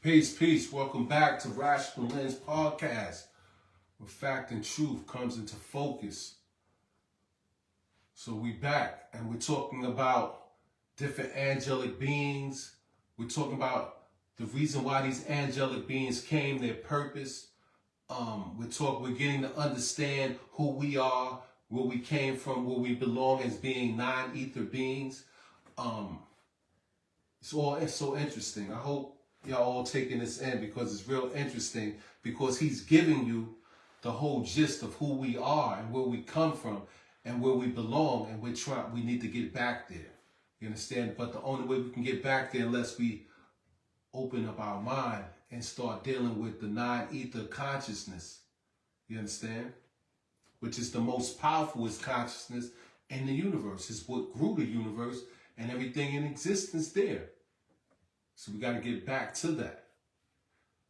Peace, peace. Welcome back to Rational Lens Podcast, where fact and truth comes into focus. So we back, and we're talking about different angelic beings. We're talking about the reason why these angelic beings came, their purpose. We're getting to understand who we are, where we came from, where we belong as being non-ether beings. It's so interesting. I hope y'all all taking this in because it's real interesting, because he's giving you the whole gist of who we are and where we come from and where we belong, and we need to get back there. You understand? But the only way we can get back there unless we open up our mind and start dealing with the non-ether consciousness. You understand? Which is the most powerful consciousness in the universe. It's what grew the universe and everything in existence there. So we got to get back to that.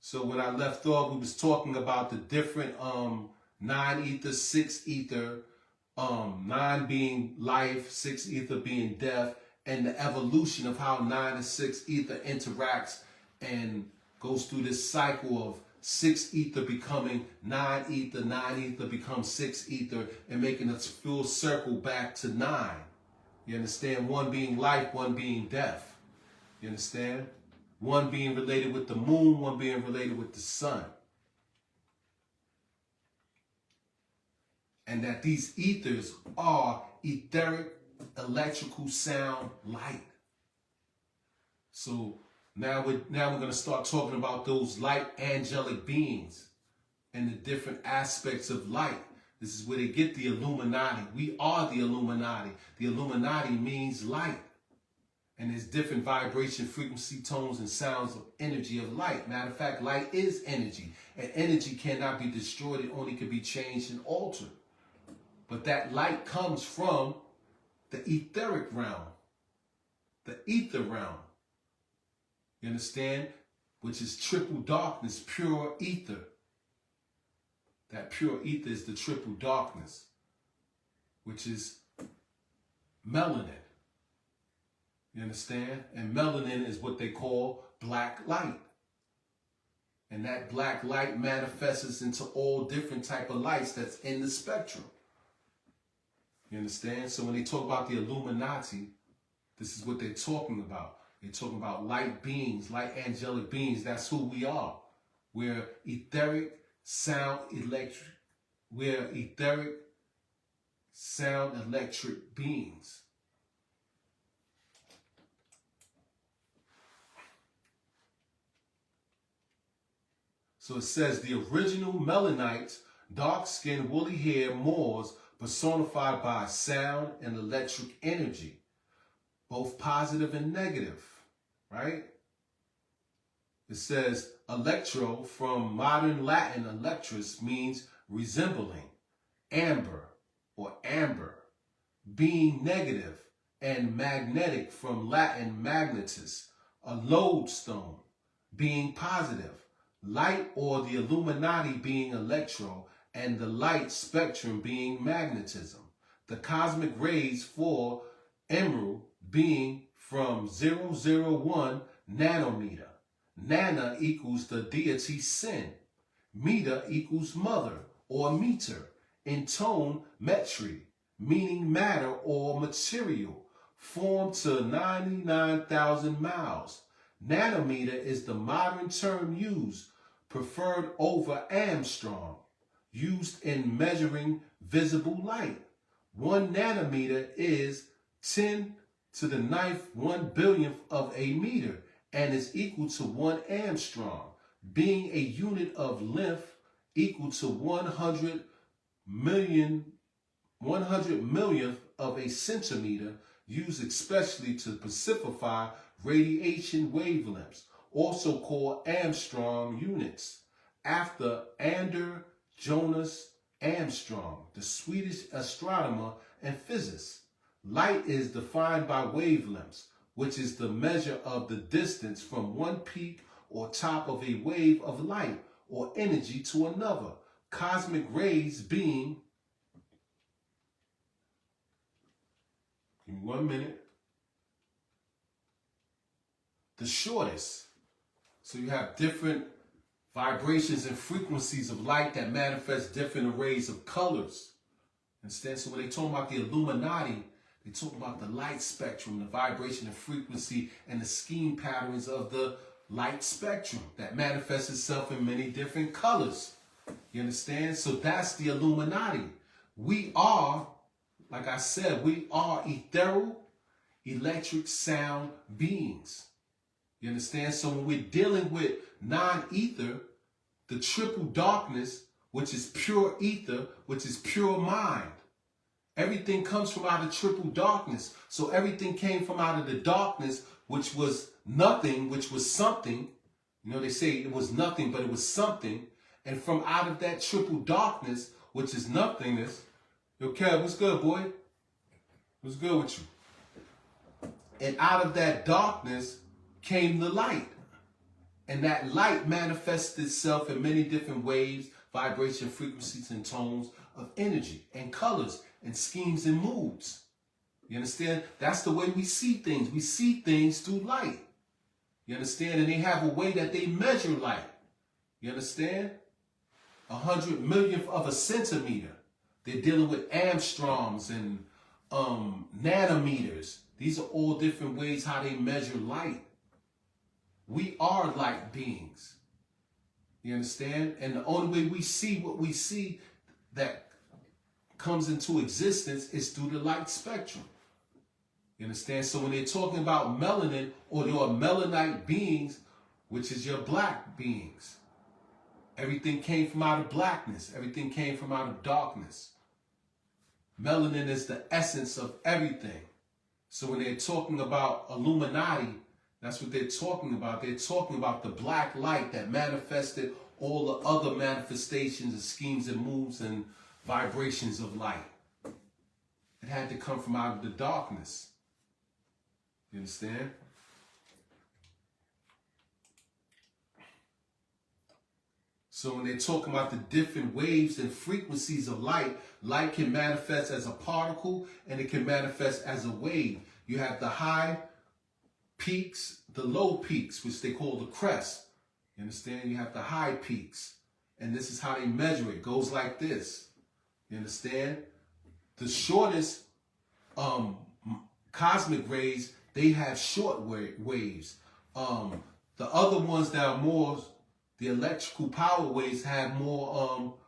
So when I left off, we was talking about the different non-ether, six ether, nine being life, six ether being death, and the evolution of how nine and six ether interacts and goes through this cycle of six ether becoming nine ether becomes six ether, and making a full circle back to nine. You understand? One being life, one being death. You understand? One being related with the moon, one being related with the sun. And that these ethers are etheric, electrical sound, light. So now we're going to start talking about those light angelic beings and the different aspects of light. This is where they get the Illuminati. We are the Illuminati. The Illuminati means light. And there's different vibration, frequency, tones, and sounds of energy of light. Matter of fact, light is energy. And energy cannot be destroyed. It only can be changed and altered. But that light comes from the etheric realm. The ether realm. You understand? Which is triple darkness, pure ether. That pure ether is the triple darkness, which is melanin. You understand? And melanin is what they call black light. And that black light manifests into all different type of lights that's in the spectrum. You understand? So when they talk about the Illuminati, this is what they're talking about. They're talking about light beings, light angelic beings. That's who we are. We're etheric sound electric. We're etheric sound electric beings. So it says the original Melanites, dark-skinned, woolly-haired Moors, personified by sound and electric energy, both positive and negative, right? It says electro, from modern Latin electris, means resembling, amber or amber, being negative, and magnetic, from Latin magnetus, a lodestone, being positive. Light, or the Illuminati, being electro, and the light spectrum being magnetism. The cosmic rays for emerald being from 001 nanometer. Nana equals the deity sin. Meter equals mother or meter. In tone, metri, meaning matter or material, formed to 99,000 miles. Nanometer is the modern term used, preferred over Armstrong, used in measuring visible light. 1 nanometer is 10 to the 9th 1/1000th of a meter and is equal to 1 Armstrong, being a unit of length equal to 100 millionth of a centimeter, used especially to specify radiation wavelengths, also called Armstrong units, after Anders Jonas Armstrong, the Swedish astronomer and physicist. Light is defined by wavelengths, which is the measure of the distance from one peak or top of a wave of light or energy to another. Cosmic rays being, give me 1 minute, the shortest. So you have different vibrations and frequencies of light that manifest different arrays of colors. Understand? So when they talk about the Illuminati, they talk about the light spectrum, the vibration and frequency, and the scheme patterns of the light spectrum that manifests itself in many different colors. You understand? So that's the Illuminati. We are, like I said, we are ethereal, electric sound beings. You understand? So when we're dealing with non-ether, the triple darkness, which is pure ether, which is pure mind. Everything comes from out of triple darkness. So everything came from out of the darkness, which was nothing, which was something. You know, they say it was nothing, but it was something. And from out of that triple darkness, which is nothingness. Yo, Kev, what's good, boy? What's good with you? And out of that darkness came the light. And that light manifested itself in many different waves, vibration, frequencies, and tones of energy and colors and schemes and moods. You understand? That's the way we see things. We see things through light. You understand? And they have a way that they measure light. You understand? 100 millionth of a centimeter. They're dealing with Armstrongs and nanometers. These are all different ways how they measure light. We are light beings. You understand? And the only way we see what we see that comes into existence is through the light spectrum. You understand? So when they're talking about melanin, or your melanite beings, which is your black beings, everything came from out of blackness. Everything came from out of darkness. Melanin is the essence of everything. So when they're talking about Illuminati, that's what they're talking about. They're talking about the black light that manifested all the other manifestations and schemes and moves and vibrations of light. It had to come from out of the darkness. You understand? So when they're talking about the different waves and frequencies of light, light can manifest as a particle and it can manifest as a wave. You have the high peaks, the low peaks, which they call the crest. You understand? You have the high peaks. And this is how they measure it. It goes like this. You understand? The shortest cosmic rays, they have short waves. The other ones that are more, the electrical power waves, have more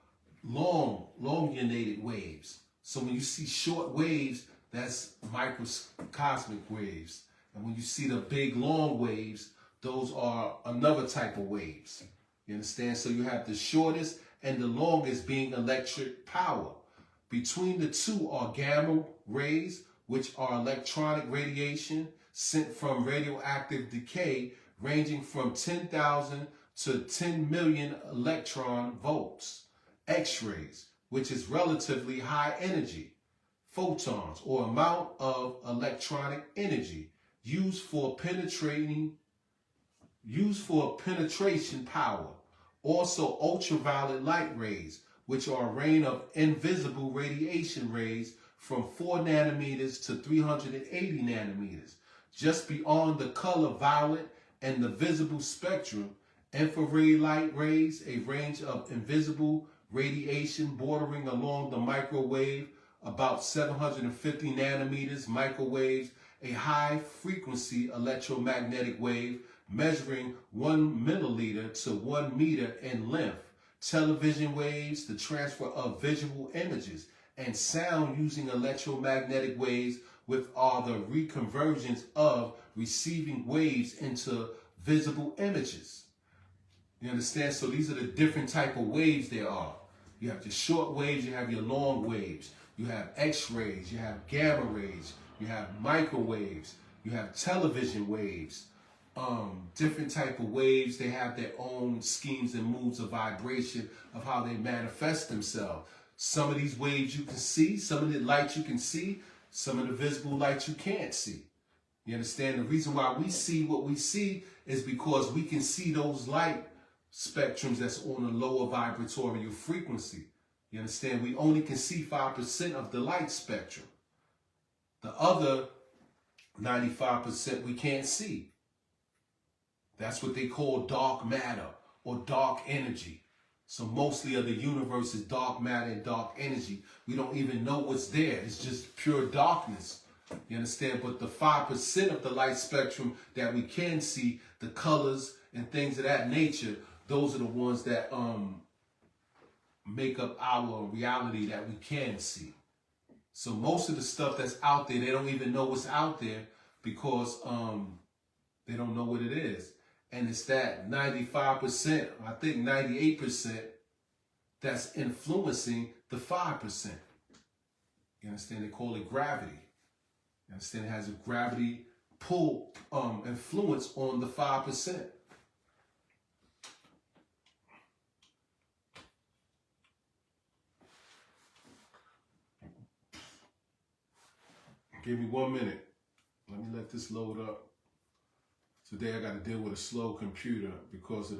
elongated waves. So when you see short waves, that's microcosmic waves. And when you see the big long waves, those are another type of waves. You understand? So you have the shortest and the longest being electric power. Between the two are gamma rays, which are electronic radiation sent from radioactive decay, ranging from 10,000 to 10 million electron volts. X-rays, which is relatively high energy. Photons, or amount of electronic energy used for penetration power. Also ultraviolet light rays, which are a range of invisible radiation rays from 4 nanometers to 380 nanometers. Just beyond the color violet and the visible spectrum, infrared light rays, a range of invisible radiation bordering along the microwave, about 750 nanometers, microwaves, a high frequency electromagnetic wave measuring 1 milliliter to 1 meter in length, television waves, the transfer of visual images, and sound using electromagnetic waves, with are the reconversions of receiving waves into visible images. You understand? So these are the different type of waves there are. You have your short waves, you have your long waves, you have X-rays, you have gamma rays, you have microwaves, you have television waves, different type of waves. They have their own schemes and moves of vibration of how they manifest themselves. Some of these waves you can see, some of the light you can see, some of the visible light you can't see. You understand? The reason why we see what we see is because we can see those light spectrums that's on a lower vibratory frequency. You understand? We only can see 5% of the light spectrum. The other 95% we can't see. That's what they call dark matter or dark energy. So mostly of the universe is dark matter and dark energy. We don't even know what's there. It's just pure darkness. You understand? But the 5% of the light spectrum that we can see, the colors and things of that nature, those are the ones that make up our reality that we can see. So most of the stuff that's out there, they don't even know what's out there because they don't know what it is. And it's that 95%, I think 98%, that's influencing the 5%. You understand? They call it gravity. You understand? It has a gravity pull influence on the 5%. Give me 1 minute. Let me let this load up. Today I got to deal with a slow computer because of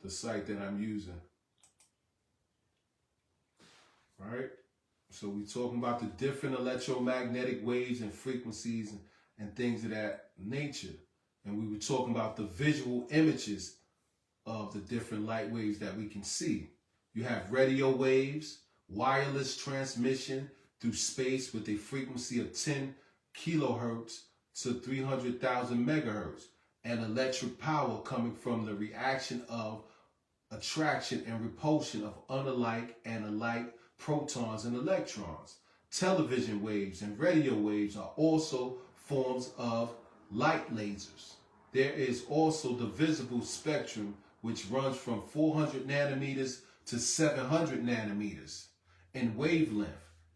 the site that I'm using. All right? So we're talking about the different electromagnetic waves and frequencies and things of that nature. And we were talking about the visual images of the different light waves that we can see. You have radio waves, wireless transmission through space with a frequency of 10 kilohertz to 300,000 megahertz, and electric power coming from the reaction of attraction and repulsion of unalike and alike protons and electrons. Television waves and radio waves are also forms of light lasers. There is also the visible spectrum, which runs from 400 nanometers to 700 nanometers in wavelength,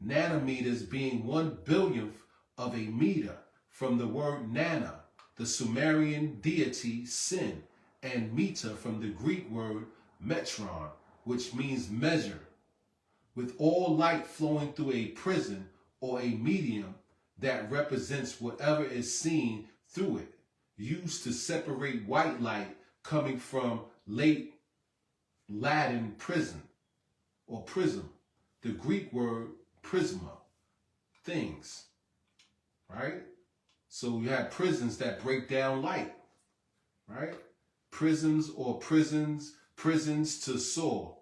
nanometers being 1/billionth of a meter, from the word nana, the Sumerian deity Sin, and meter from the Greek word metron, which means measure. With all light flowing through a prism or a medium that represents whatever is seen through it, used to separate white light coming from late Latin prism or prism, the Greek word prisma, things, right? So you have prisms that break down light, right? Prisms or prisons to soar.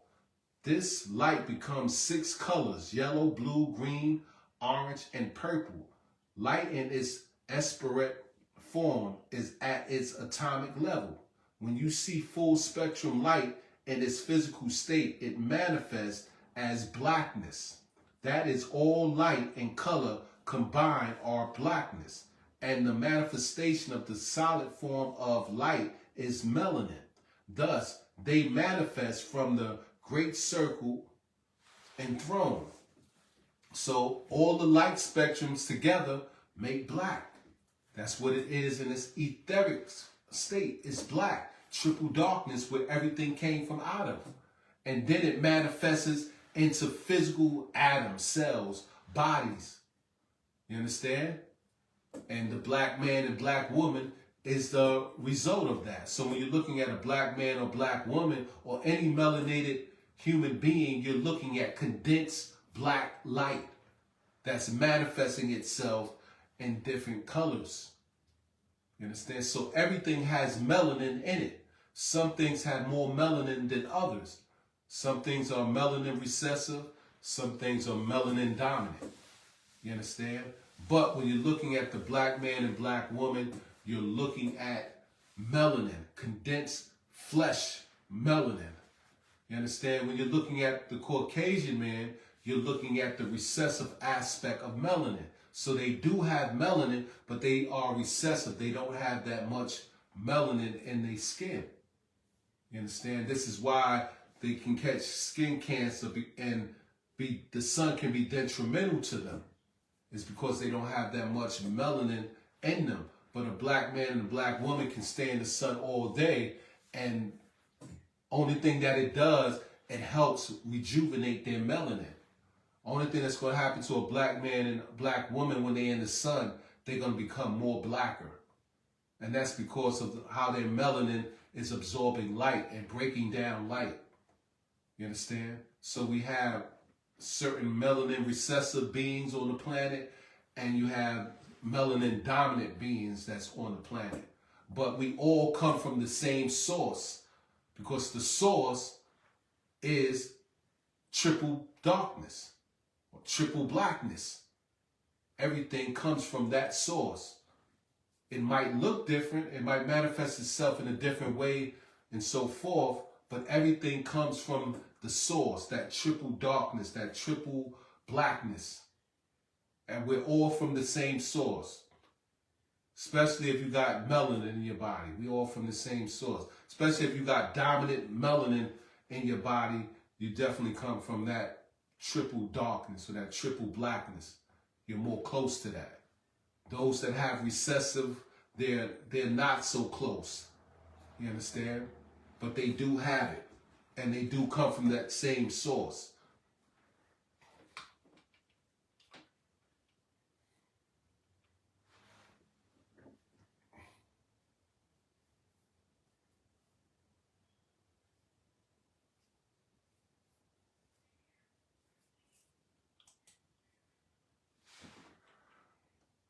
This light becomes 6 colors: yellow, blue, green, orange, and purple. Light in its aspirate form is at its atomic level. When you see full spectrum light in its physical state, it manifests as blackness. That is, all light and color combined are blackness. And the manifestation of the solid form of light is melanin. Thus, they manifest from the great circle enthroned. So all the light spectrums together make black. That's what it is in its etheric state. It's black, triple darkness, where everything came from out of. And then it manifests into physical atoms, cells, bodies. You understand? And the black man and black woman is the result of that. So when you're looking at a black man or black woman or any melanated human being, you're looking at condensed black light that's manifesting itself in different colors. You understand? So everything has melanin in it. Some things have more melanin than others. Some things are melanin recessive. Some things are melanin dominant. You understand? But when you're looking at the black man and black woman, you're looking at melanin, condensed flesh melanin. You understand? When you're looking at the Caucasian man, you're looking at the recessive aspect of melanin. So they do have melanin, but they are recessive. They don't have that much melanin in their skin. You understand? This is why they can catch skin cancer and the sun can be detrimental to them. It's because they don't have that much melanin in them. But a black man and a black woman can stay in the sun all day, and only thing that it does, it helps rejuvenate their melanin. Only thing that's going to happen to a black man and a black woman when they're in the sun, they're going to become more blacker. And that's because of how their melanin is absorbing light and breaking down light. You understand? So we have certain melanin recessive beings on the planet, and you have melanin dominant beings that's on the planet. but we all come from the same source, because the source is triple darkness or triple blackness. Everything comes from that source. It might look different, it might manifest itself in a different way and so forth, but everything comes from the source, that triple darkness, that triple blackness. And we're all from the same source. Especially if you got melanin in your body. We all from the same source. Especially if you got dominant melanin in your body, you definitely come from that triple darkness or that triple blackness. You're more close to that. Those that have recessive, they're not so close. You understand? But they do have it. And they do come from that same source.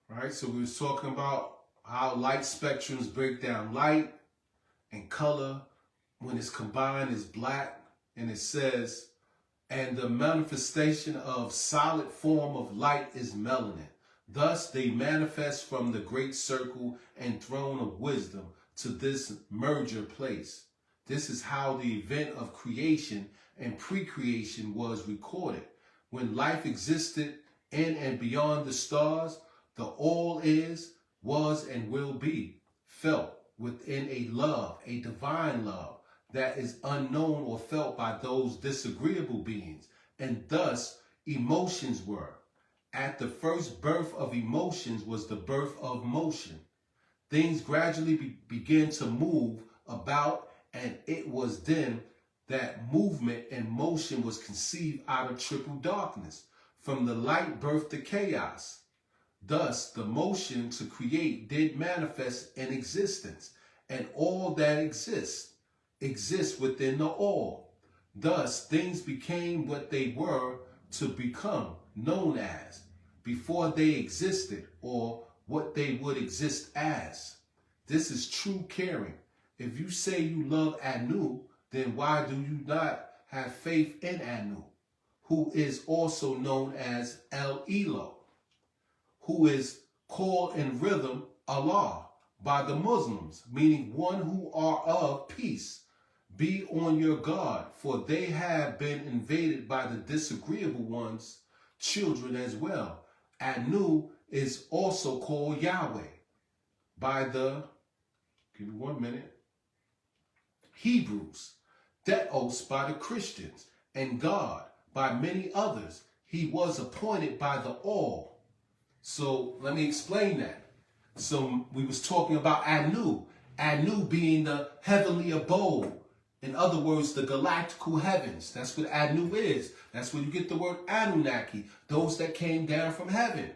Right, so we was talking about how light spectrums break down light and color. When it's combined, is black, and it says, and the manifestation of solid form of light is melanin. Thus they manifest from the great circle and throne of wisdom to this merger place. This is how the event of creation and pre-creation was recorded. When life existed in and beyond the stars, the all is, was, and will be felt within a love, a divine love, that is unknown or felt by those disagreeable beings, and thus emotions were. At the first birth of emotions was the birth of motion. Things gradually began to move about, and it was then that movement and motion was conceived out of triple darkness. From the light birth to chaos. Thus, the motion to create did manifest in existence, and all that exists within the all. Thus, things became what they were to become, known as, before they existed, or what they would exist as. This is true caring. If you say you love Anu, then why do you not have faith in Anu, who is also known as El Elo, who is called in rhythm Allah by the Muslims, meaning one who are of peace. Be on your guard, for they have been invaded by the disagreeable ones, children as well. Anu is also called Yahweh by the, give me 1 minute, Hebrews, Theos by the Christians, and God by many others. He was appointed by the all. So let me explain that. So we was talking about Anu. Anu being the heavenly abode. In other words, the galactical heavens. That's what Anu is. That's where you get the word Anunnaki. Those that came down from heaven.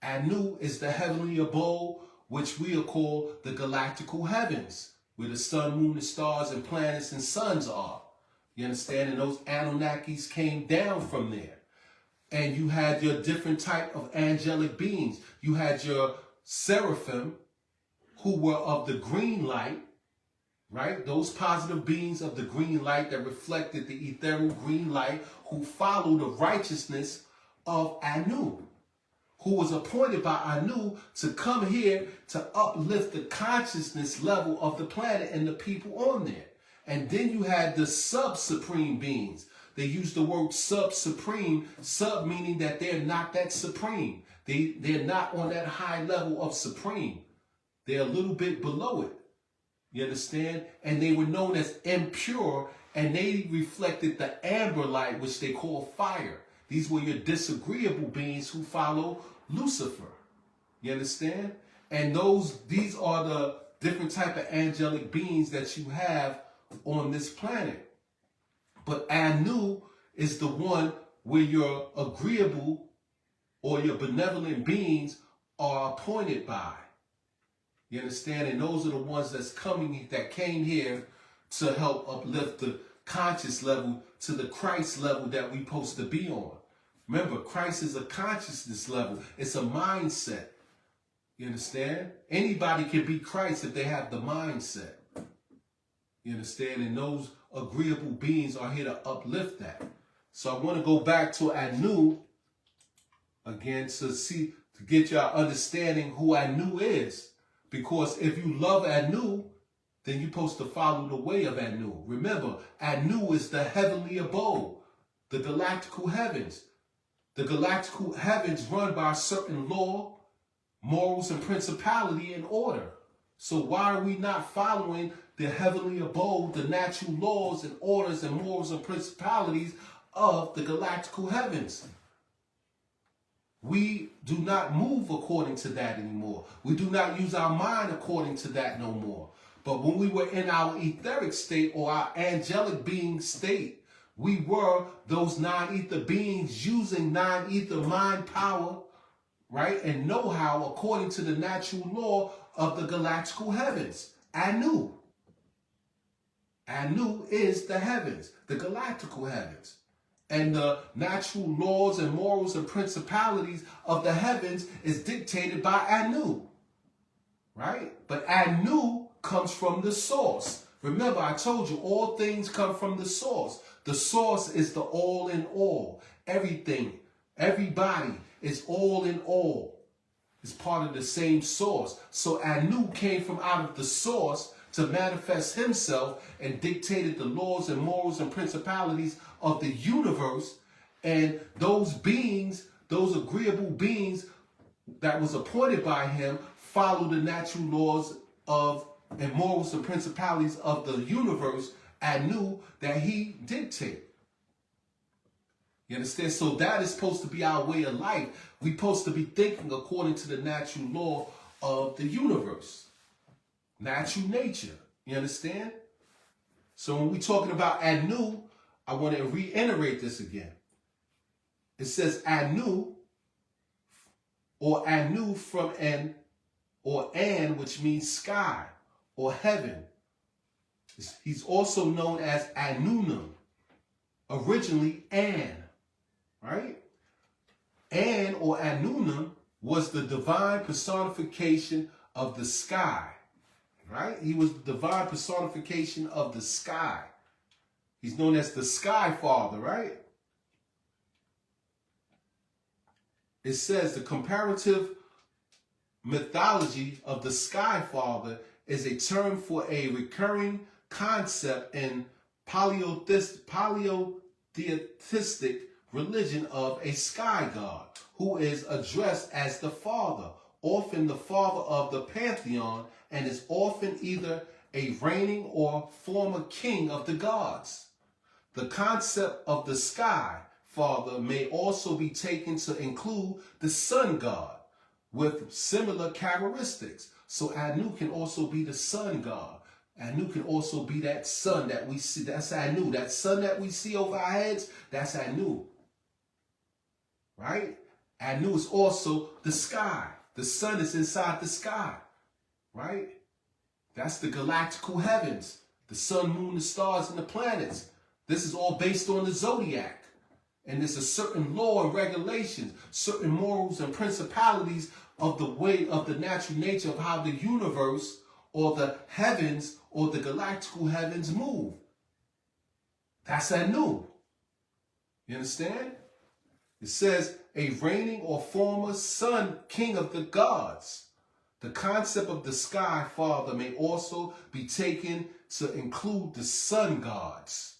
Anu is the heavenly abode, which we call the galactical heavens, where the sun, moon, and stars, and planets and suns are. You understand? And those Anunnakis came down from there. And you had your different type of angelic beings. You had your seraphim, who were of the green light, right? Those positive beings of the green light that reflected the ethereal green light, who followed the righteousness of Anu, who was appointed by Anu to come here to uplift the consciousness level of the planet and the people on there. And then you had the sub-supreme beings. They use the word sub-supreme, sub meaning that they're not that supreme. They're not on that high level of supreme. They're a little bit below it. You understand? And they were known as impure, and they reflected the amber light, which they call fire. These were your disagreeable beings who follow Lucifer. You understand? And these are the different type of angelic beings that you have on this planet. But Anu is the one where your agreeable or your benevolent beings are appointed by. You understand? And those are the ones that came here to help uplift the conscious level to the Christ level that we're supposed to be on. Remember, Christ is a consciousness level. It's a mindset. You understand? Anybody can be Christ if they have the mindset. You understand? And those agreeable beings are here to uplift that. So I want to go back to Anu again to get your understanding who Anu is. Because if you love Anu, then you're supposed to follow the way of Anu. Remember, Anu is the heavenly abode, the galactical heavens. The galactical heavens run by a certain law, morals, and principality and order. So why are we not following the heavenly abode, the natural laws and orders and morals and principalities of the galactical heavens? We do not move according to that anymore. We do not use our mind according to that no more. But when we were in our etheric state or our angelic being state, we were those non-ether beings using non-ether mind power, right, and know-how according to the natural law of the galactical heavens. Anu. Anu is the heavens, the galactical heavens. And the natural laws and morals and principalities of the heavens is dictated by Anu, right? But Anu comes from the source. Remember, I told you, all things come from the source. The source is the all in all. Everything, everybody is all in all. It's part of the same source. So Anu came from out of the source to manifest himself and dictated the laws and morals and principalities of the universe. And those beings, those agreeable beings that was appointed by him, follow the natural laws of and morals and principalities of the universe, Anu, that he dictated. You understand? So that is supposed to be our way of life. We're supposed to be thinking according to the natural law of the universe. Natural nature. You understand? So when we're talking about Anu, I want to reiterate this again. It says Anu, or Anu from an, or an, which means sky or heaven. He's also known as Anunum, originally An, right? An or Anunum was the divine personification of the sky, right? He was the divine personification of the sky. He's known as the Sky Father, right? It says the comparative mythology of the Sky Father is a term for a recurring concept in polytheistic religion of a sky god who is addressed as the Father, often the Father of the pantheon, and is often either a reigning or former king of the gods. The concept of the Sky Father may also be taken to include the sun god with similar characteristics. So Anu can also be the sun god. Anu can also be that sun that we see. That's Anu. That sun that we see over our heads, that's Anu. Right? Anu is also the sky. The sun is inside the sky. Right? That's the galactical heavens. The sun, moon, the stars, and the planets. This is all based on the zodiac. And there's a certain law and regulations, certain morals and principalities of the way of the natural nature of how the universe or the heavens or the galactical heavens move. That's Anu. You understand? It says a reigning or former sun king of the gods. The concept of the Sky Father may also be taken to include the sun gods.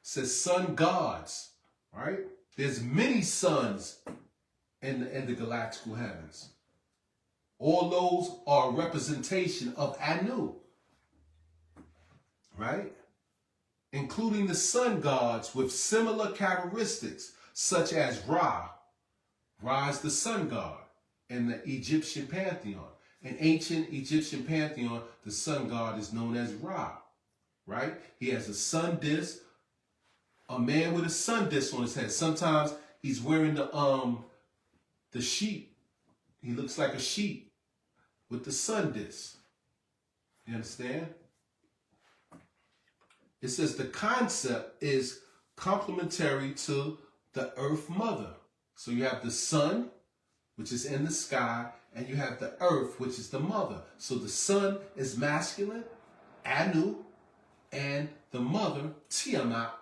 It says sun gods, right? There's many suns in the galactical heavens. All those are a representation of Anu, right? Including the sun gods with similar characteristics, such as Ra. Ra is the sun god in the Egyptian pantheon. In ancient Egyptian pantheon, the sun god is known as Ra, right? He has a sun disk, a man with a sun disk on his head. Sometimes he's wearing the sheep. He looks like a sheep with the sun disk. You understand? It says the concept is complementary to the Earth Mother. So you have the sun, which is in the sky, and you have the earth, which is the mother. So the sun is masculine, Anu, and the mother, Tiamat,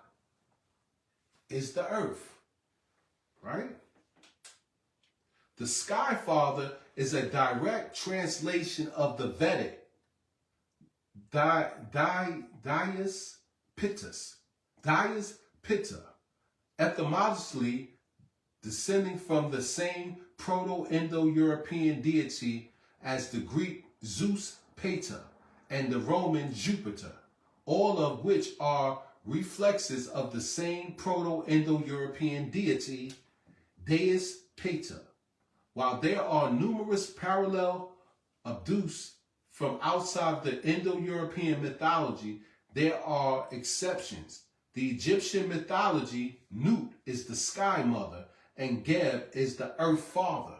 is the earth, right? The Sky Father is a direct translation of the Vedic Dhyas Pitta, etymologically descending from the same Proto-Indo-European deity as the Greek Zeus Pater and the Roman Jupiter, all of which are reflexes of the same Proto-Indo-European deity, Deus Pater. While there are numerous parallel adduced from outside the Indo-European mythology, there are exceptions. The Egyptian mythology, Nut is the sky mother and Geb is the earth father.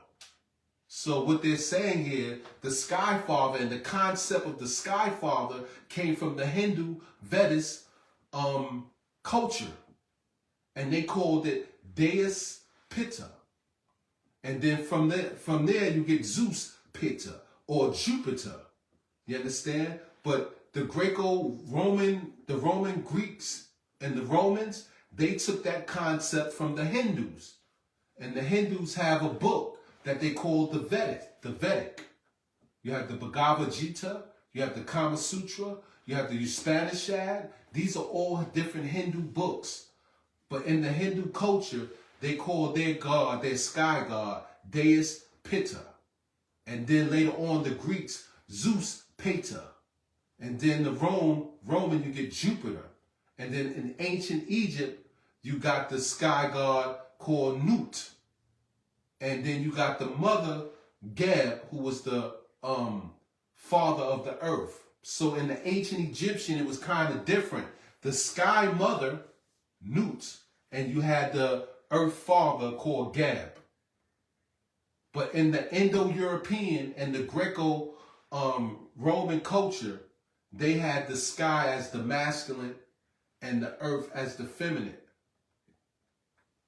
So what they're saying here, the sky father and the concept of the sky father came from the Hindu Vedic culture. And they called it Deus Pitta. And then from there you get Zeus Pitta or Jupiter. You understand? But the Greco-Roman, the Roman Greeks and the Romans, they took that concept from the Hindus. And the Hindus have a book that they call the Vedic. You have the Bhagavad Gita, you have the Kama Sutra, you have the Upanishad. These are all different Hindu books. But in the Hindu culture, they call their god, their sky god, Deus Pitta. And then later on, the Greeks, Zeus Pater. And then the Roman, you get Jupiter. And then in ancient Egypt, you got the sky god called Nut. And then you got the mother, Geb, who was the father of the earth. So in the ancient Egyptian, it was kind of different. The sky mother, Nut, and you had the earth father called Geb. But in the Indo-European and the Greco-Roman culture, they had the sky as the masculine and the earth as the feminine.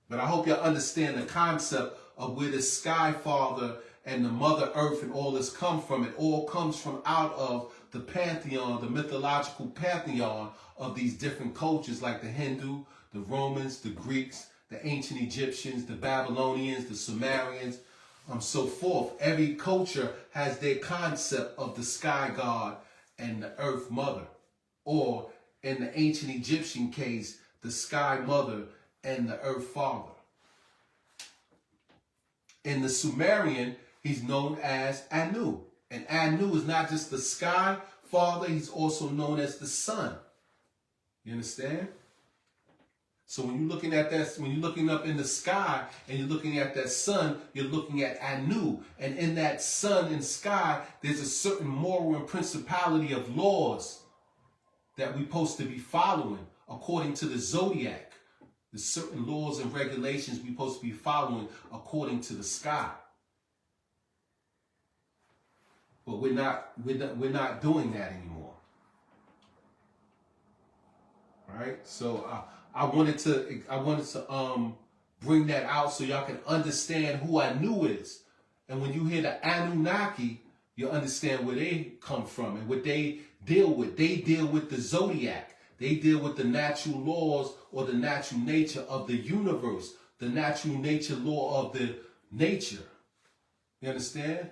But I hope y'all understand the concept of where the sky father and the mother earth and all this come from. It all comes from out of the pantheon, the mythological pantheon of these different cultures like the Hindu, the Romans, the Greeks, the ancient Egyptians, the Babylonians, the Sumerians, so forth. Every culture has their concept of the sky god and the earth mother. Or in the ancient Egyptian case, the sky mother and the earth father. In the Sumerian, he's known as Anu. And Anu is not just the sky father, he's also known as the sun. You understand? So when you're looking at that, when you're looking up in the sky and you're looking at that sun, you're looking at Anu. And in that sun and sky, there's a certain moral and principality of laws that we're supposed to be following according to the zodiac. There's certain laws and regulations we're supposed to be following according to the sky. But we're not doing that anymore. Right? So I wanted to bring that out so y'all can understand who Anu is. And when you hear the Anunnaki, you understand where they come from and what they deal with. They deal with the zodiac. They deal with the natural laws or the natural nature of the universe, the natural nature law of the nature. You understand?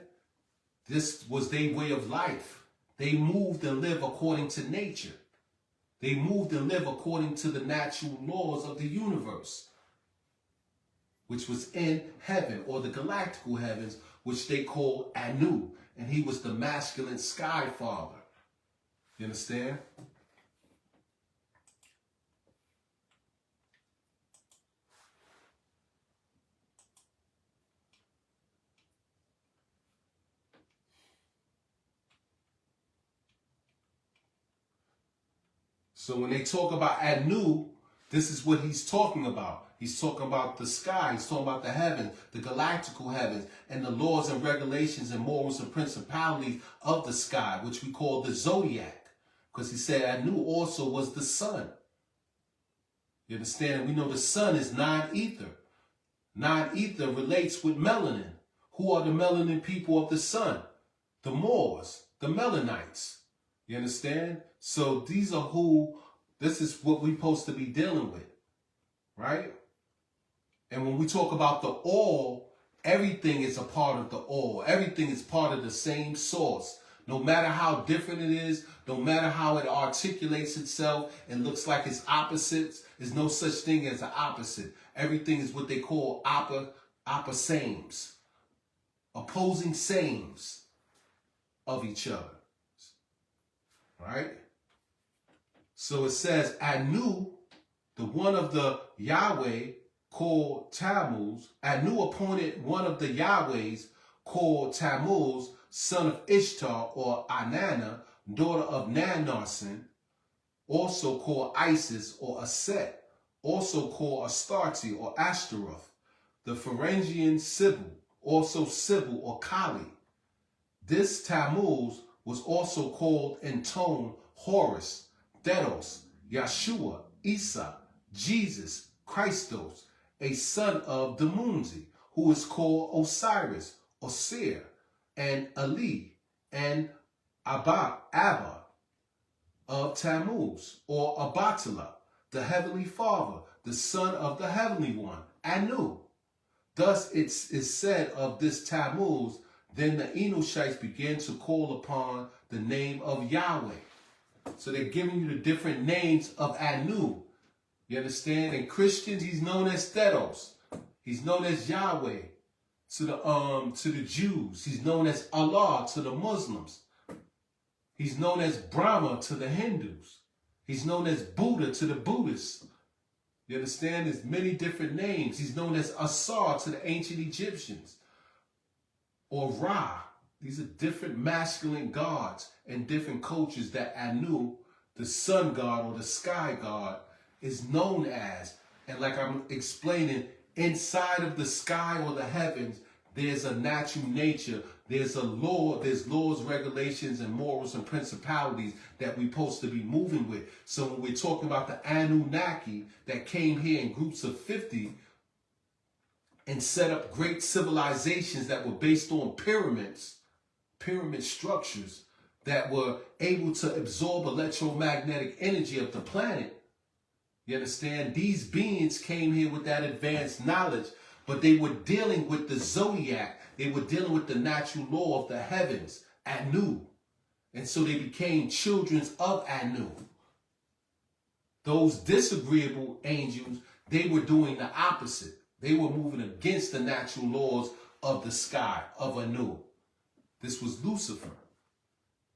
This was their way of life. They moved and lived according to nature. They moved and lived according to the natural laws of the universe, which was in heaven or the galactical heavens, which they call Anu. And he was the masculine sky father. You understand? So when they talk about Anu, this is what he's talking about. He's talking about the sky. He's talking about the heavens, the galactical heavens, and the laws and regulations and morals and principalities of the sky, which we call the zodiac. Because he said Anu also was the sun. You understand? We know the sun is non-ether. Non-ether relates with melanin, Who are the melanin people of the sun? The Moors, the Melanites. You understand? So these are this is what we're supposed to be dealing with, right? And when we talk about the all, everything is a part of the all. Everything is part of the same source. No matter how different it is, no matter how it articulates itself and looks like it's opposites, there's no such thing as an opposite. Everything is what they call opposames, opposing sames of each other. Right? So it says, Anu, the one of the Yahweh called Tammuz, Anu appointed one of the Yahwehs called Tammuz, son of Ishtar, or Anana, daughter of Nanarsan, also called Isis or Aset, also called Astarte or Ashtaroth, the Pharyngian Sibyl, also Sibyl or Kali. This Tammuz was also called in tone Horus, Theros, Yeshua, Isa, Jesus, Christos, a son of Dumunzi, who is called Osiris, Osir, and Ali, and Abba of Tammuz, or Abatala, the heavenly father, the son of the heavenly one, Anu. Thus it is said of this Tammuz, then the Enoshites began to call upon the name of Yahweh. So they're giving you the different names of Anu. You understand? In Christians, he's known as Theros. He's known as Yahweh to the Jews. He's known as Allah to the Muslims. He's known as Brahma to the Hindus. He's known as Buddha to the Buddhists. You understand? There's many different names. He's known as Asar to the ancient Egyptians. Or Ra. These are different masculine gods and different cultures that Anu, the sun god or the sky god, is known as. And like I'm explaining, inside of the sky or the heavens, there's a natural nature. There's a law, there's laws, regulations, and morals and principalities that we're supposed to be moving with. So when we're talking about the Anunnaki that came here in groups of 50 and set up great civilizations that were based on pyramid structures that were able to absorb electromagnetic energy of the planet, you understand? These beings came here with that advanced knowledge, but they were dealing with the zodiac. They were dealing with the natural law of the heavens, Anu. And so they became children of Anu. Those disagreeable angels, they were doing the opposite. They were moving against the natural laws of the sky, of Anu. This was Lucifer.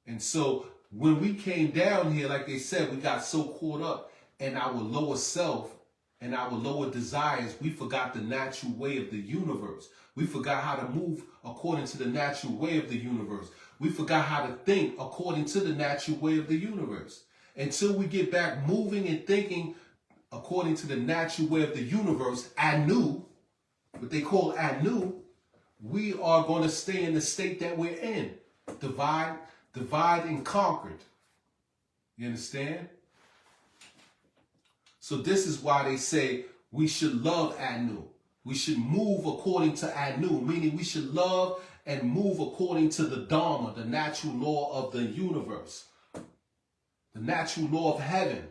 And so when we came down here, like they said, we got so caught up in our lower self and our lower desires, we forgot the natural way of the universe. We forgot how to move according to the natural way of the universe. We forgot how to think according to the natural way of the universe. Until we get back moving and thinking according to the natural way of the universe, Anu, what they call Anu, we are going to stay in the state that we're in. Divide and conquered. You understand? So this is why they say we should love Anu. We should move according to Anu, meaning we should love and move according to the Dharma, the natural law of the universe, the natural law of heaven.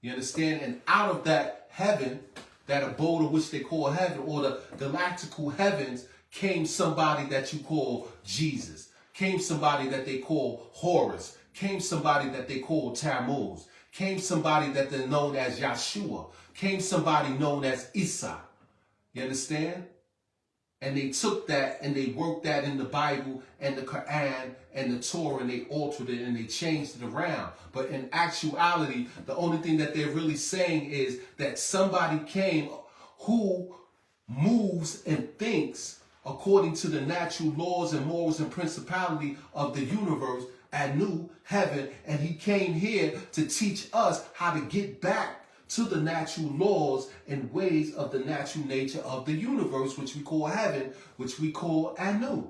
You understand? And out of that heaven, that abode of which they call heaven, or the galactical heavens, came somebody that you call Jesus, came somebody that they call Horus, came somebody that they call Tammuz, came somebody that they're known as Yeshua, came somebody known as Isa. You understand? And they took that and they worked that in the Bible and the Quran and the Torah, and they altered it and they changed it around. But in actuality, the only thing that they're really saying is that somebody came who moves and thinks according to the natural laws and morals and principality of the universe, Anu, heaven, and he came here to teach us how to get back to the natural laws and ways of the natural nature of the universe, which we call heaven, which we call Anu.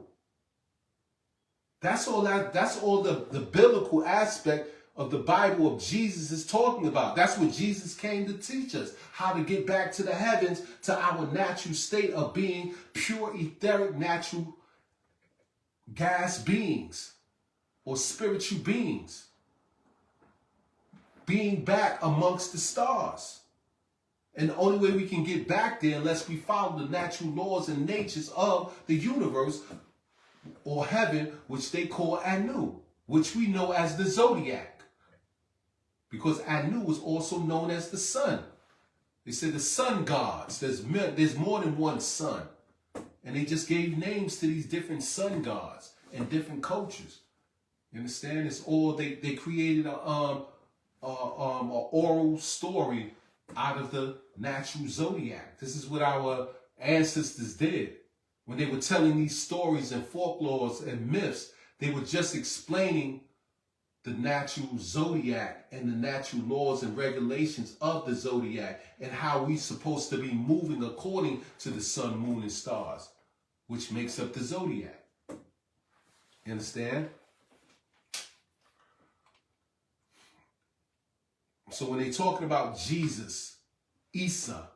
That's all the biblical aspect of the Bible of Jesus is talking about. That's what Jesus came to teach us, how to get back to the heavens, to our natural state of being pure, etheric, natural gas beings or spiritual beings being back amongst the stars. And the only way we can get back there unless we follow the natural laws and natures of the universe or heaven, which they call Anu, which we know as the zodiac. Because Anu is also known as the sun. They say the sun gods. There's more than one sun. And they just gave names to these different sun gods and different cultures. You understand? It's all they created a oral story out of the natural zodiac. This is what our ancestors did. When they were telling these stories and folklores and myths, they were just explaining the natural zodiac and the natural laws and regulations of the zodiac and how we're supposed to be moving according to the sun, moon, and stars, which makes up the zodiac. You understand? So when they're talking about Jesus, Isa,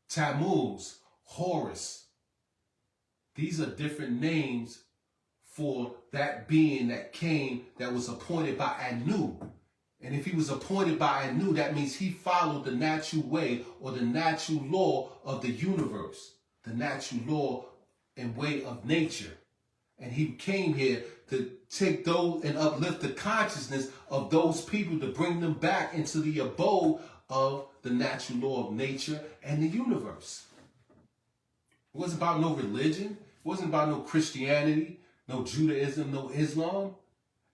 Tammuz, Horus, these are different names for that being that came, that was appointed by Anu. And if he was appointed by Anu, that means he followed the natural way or the natural law of the universe, the natural law and way of nature. And he came here to take those and uplift the consciousness of those people, to bring them back into the abode of the natural law of nature and the universe. It wasn't about no religion. It wasn't about no Christianity, no Judaism, no Islam.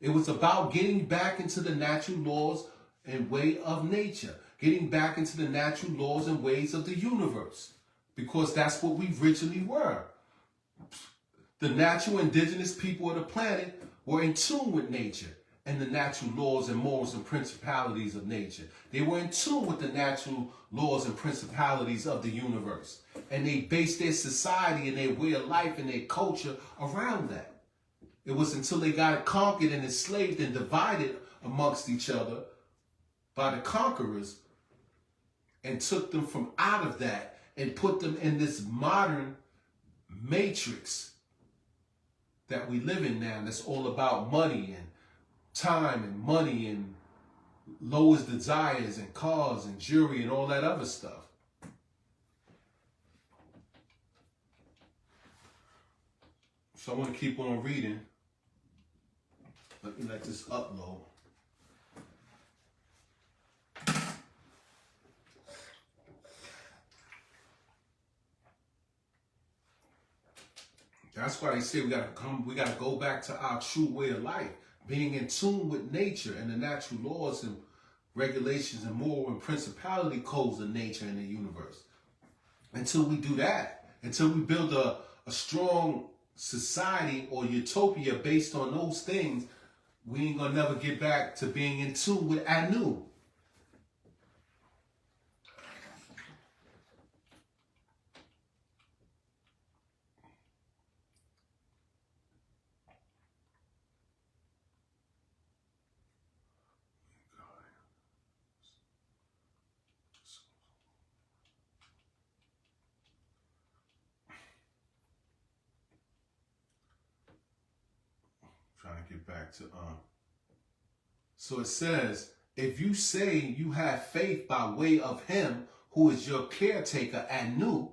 It was about getting back into the natural laws and way of nature, getting back into the natural laws and ways of the universe, because that's what we originally were. The natural indigenous people of the planet were in tune with nature and the natural laws and morals and principalities of nature. They were in tune with the natural laws and principalities of the universe. And they based their society and their way of life and their culture around that. It was until they got conquered and enslaved and divided amongst each other by the conquerors and took them from out of that and put them in this modern matrix that we live in now, that's all about money and time and money and lowest desires and cars and jewelry and all that other stuff. So I want to keep on reading. Let me let this upload. That's why they say we gotta go back to our true way of life, being in tune with nature and the natural laws and regulations and moral and principality codes of nature and the universe. Until we do that, until we build a strong society or utopia based on those things, we ain't gonna never get back to being in tune with Anu. Trying to get back to So it says, if you say you have faith by way of him who is your caretaker, Anu,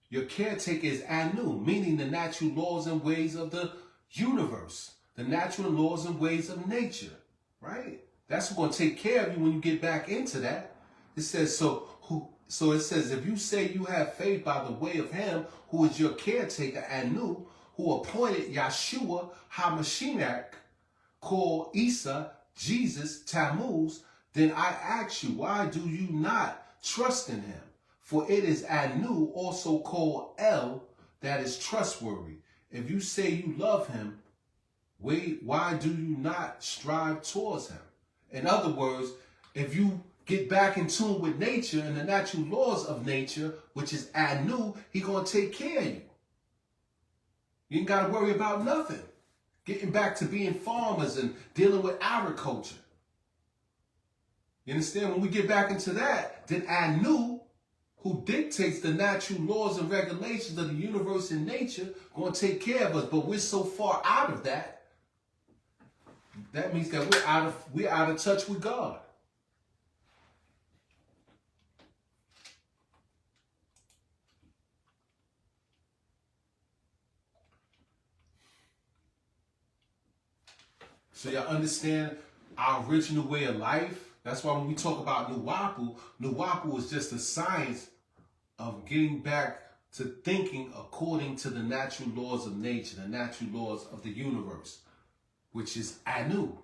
your caretaker is Anu, meaning the natural laws and ways of the universe, the natural laws and ways of nature, right? That's what's going to take care of you when you get back into that. It says, so it says, if you say you have faith by the way of him who is your caretaker, Anu, who appointed Yeshua HaMashiach, called Isa, Jesus, Tammuz, then I ask you, why do you not trust in him? For it is Anu, also called El, that is trustworthy. If you say you love him, why do you not strive towards him? In other words, if you get back in tune with nature and the natural laws of nature, which is Anu, he's going to take care of you. You ain't got to worry about nothing. Getting back to being farmers and dealing with agriculture. You understand? When we get back into that, then Anu, who dictates the natural laws and regulations of the universe and nature, going to take care of us. But we're so far out of that. That means that we're out of touch with God. So y'all understand our original way of life? That's why when we talk about Nuwapu is just a science of getting back to thinking according to the natural laws of nature, the natural laws of the universe, which is Anu,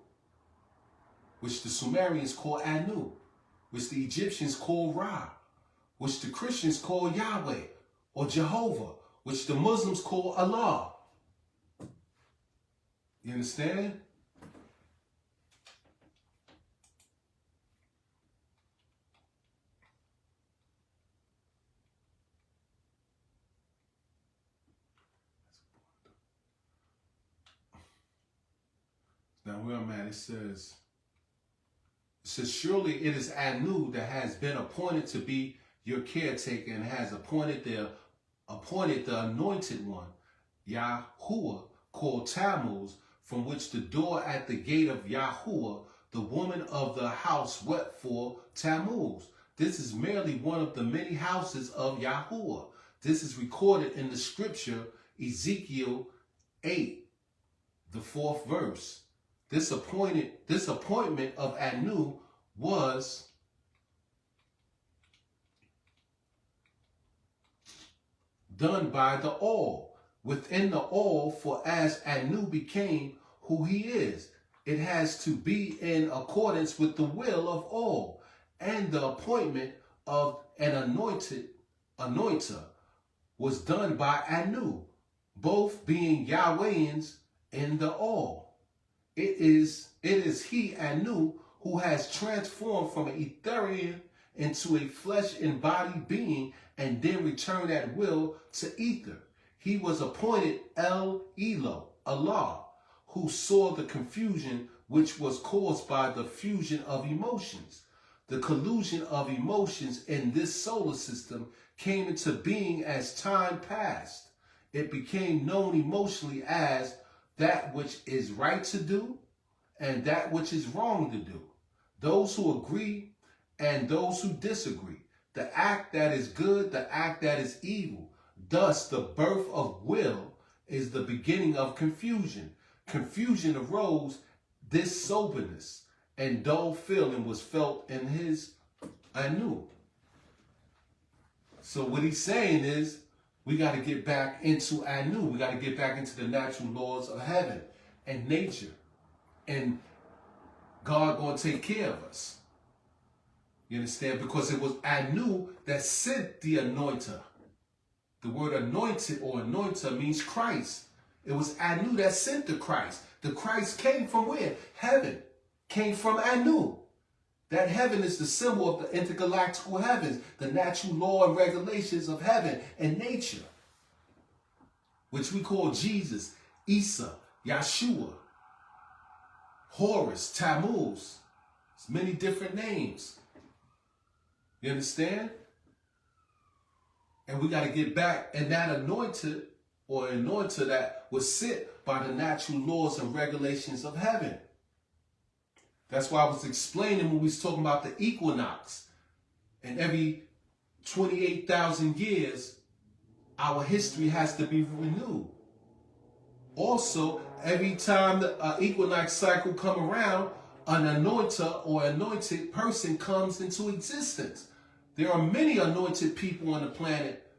which the Sumerians call Anu, which the Egyptians call Ra, which the Christians call Yahweh or Jehovah, which the Muslims call Allah. You understand? Now where I'm at, it says, surely it is Anu that has been appointed to be your caretaker and has appointed the anointed one, Yahuwah, called Tammuz, from which the door at the gate of Yahuwah, the woman of the house, wept for Tammuz. This is merely one of the many houses of Yahuwah. This is recorded in the scripture Ezekiel 8, the 4th verse. This appointment of Anu was done by the all, within the all, for as Anu became who he is, it has to be in accordance with the will of all, and the appointment of an anointer was done by Anu, both being Yahwehans in the all. It is he, Anu, who has transformed from an Etherian into a flesh and body being and then returned at will to ether. He was appointed El Elo, Allah, who saw the confusion which was caused by the fusion of emotions. The collusion of emotions in this solar system came into being as time passed. It became known emotionally as that which is right to do and that which is wrong to do. Those who agree and those who disagree. The act that is good, the act that is evil. Thus, the birth of will is the beginning of confusion. Confusion arose, this soberness and dull feeling was felt in his Anu. So what he's saying is, we got to get back into Anu. We got to get back into the natural laws of heaven and nature. And God going to take care of us. You understand? Because it was Anu that sent the anointer. The word anointed or anointer means Christ. It was Anu that sent the Christ. The Christ came from where? Heaven. Came from Anu. That heaven is the symbol of the intergalactical heavens, the natural law and regulations of heaven and nature, which we call Jesus, Isa, Yeshua, Horus, Tammuz. It's many different names. You understand? And we got to get back, and that anointed or anointer that was sent by the natural laws and regulations of heaven. That's why I was explaining when we was talking about the equinox. And every 28,000 years, our history has to be renewed. Also, every time the equinox cycle come around, an anointer or anointed person comes into existence. There are many anointed people on the planet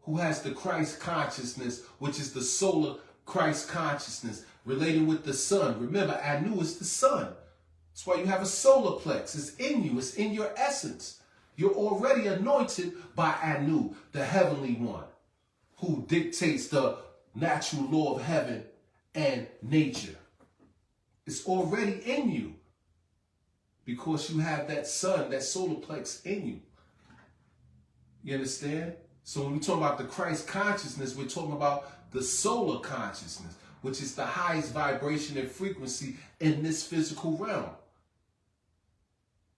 who has the Christ consciousness, which is the solar Christ consciousness, relating with the sun. Remember, Anu is the sun. That's why you have a solar plex. It's in you. It's in your essence. You're already anointed by Anu, the heavenly one, who dictates the natural law of heaven and nature. It's already in you because you have that sun, that solar plex in you. You understand? So when we talk about the Christ consciousness, we're talking about the solar consciousness, which is the highest vibration and frequency in this physical realm.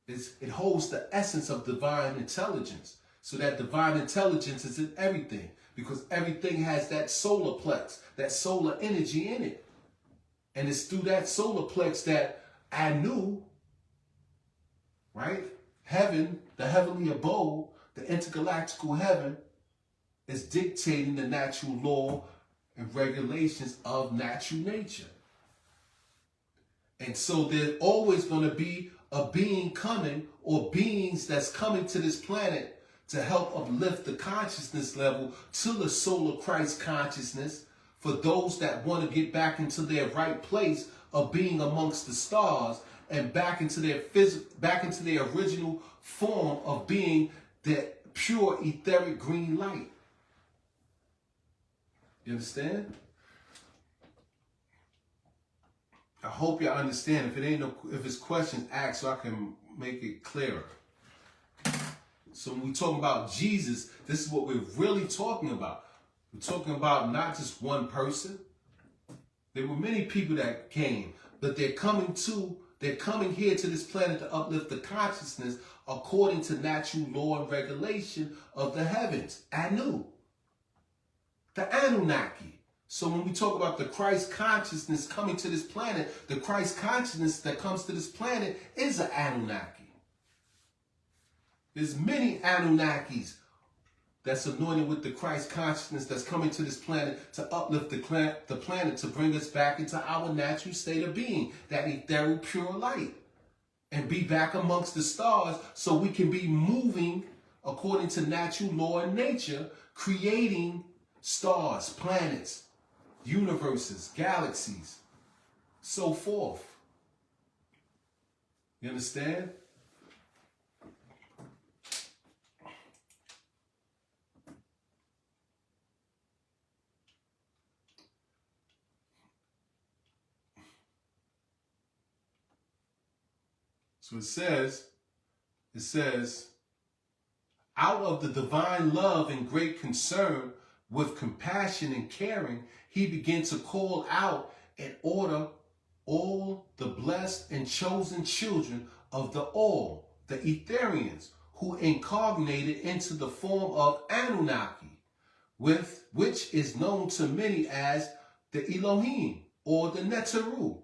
It holds the essence of divine intelligence. So that divine intelligence is in everything, because everything has that solar plex, that solar energy in it. And it's through that solar plex that Anu, right? Heaven, the heavenly abode, the intergalactical heaven, is dictating the natural law and regulations of natural nature. And so there's always going to be a being coming, or beings that's coming to this planet to help uplift the consciousness level to the solar Christ consciousness, for those that want to get back into their right place of being amongst the stars and back into their original form of being that pure etheric green light. You understand? I hope y'all understand. If it's questions, ask so I can make it clearer. So when we talk about Jesus, this is what we're really talking about. We're talking about not just one person. There were many people that came, but they're coming here to this planet to uplift the consciousness according to natural law and regulation of the heavens. Anu. The Anunnaki. So when we talk about the Christ consciousness coming to this planet, the Christ consciousness that comes to this planet is an Anunnaki. There's many Anunnakis that's anointed with the Christ consciousness that's coming to this planet to uplift the planet, to bring us back into our natural state of being, that ethereal pure light, and be back amongst the stars so we can be moving according to natural law and nature, creating stars, planets, universes, galaxies, so forth. You understand? So it says, out of the divine love and great concern with compassion and caring, he began to call out and order all the blessed and chosen children of the All, the Etherians, who incarnated into the form of Anunnaki, which is known to many as the Elohim or the Neteru,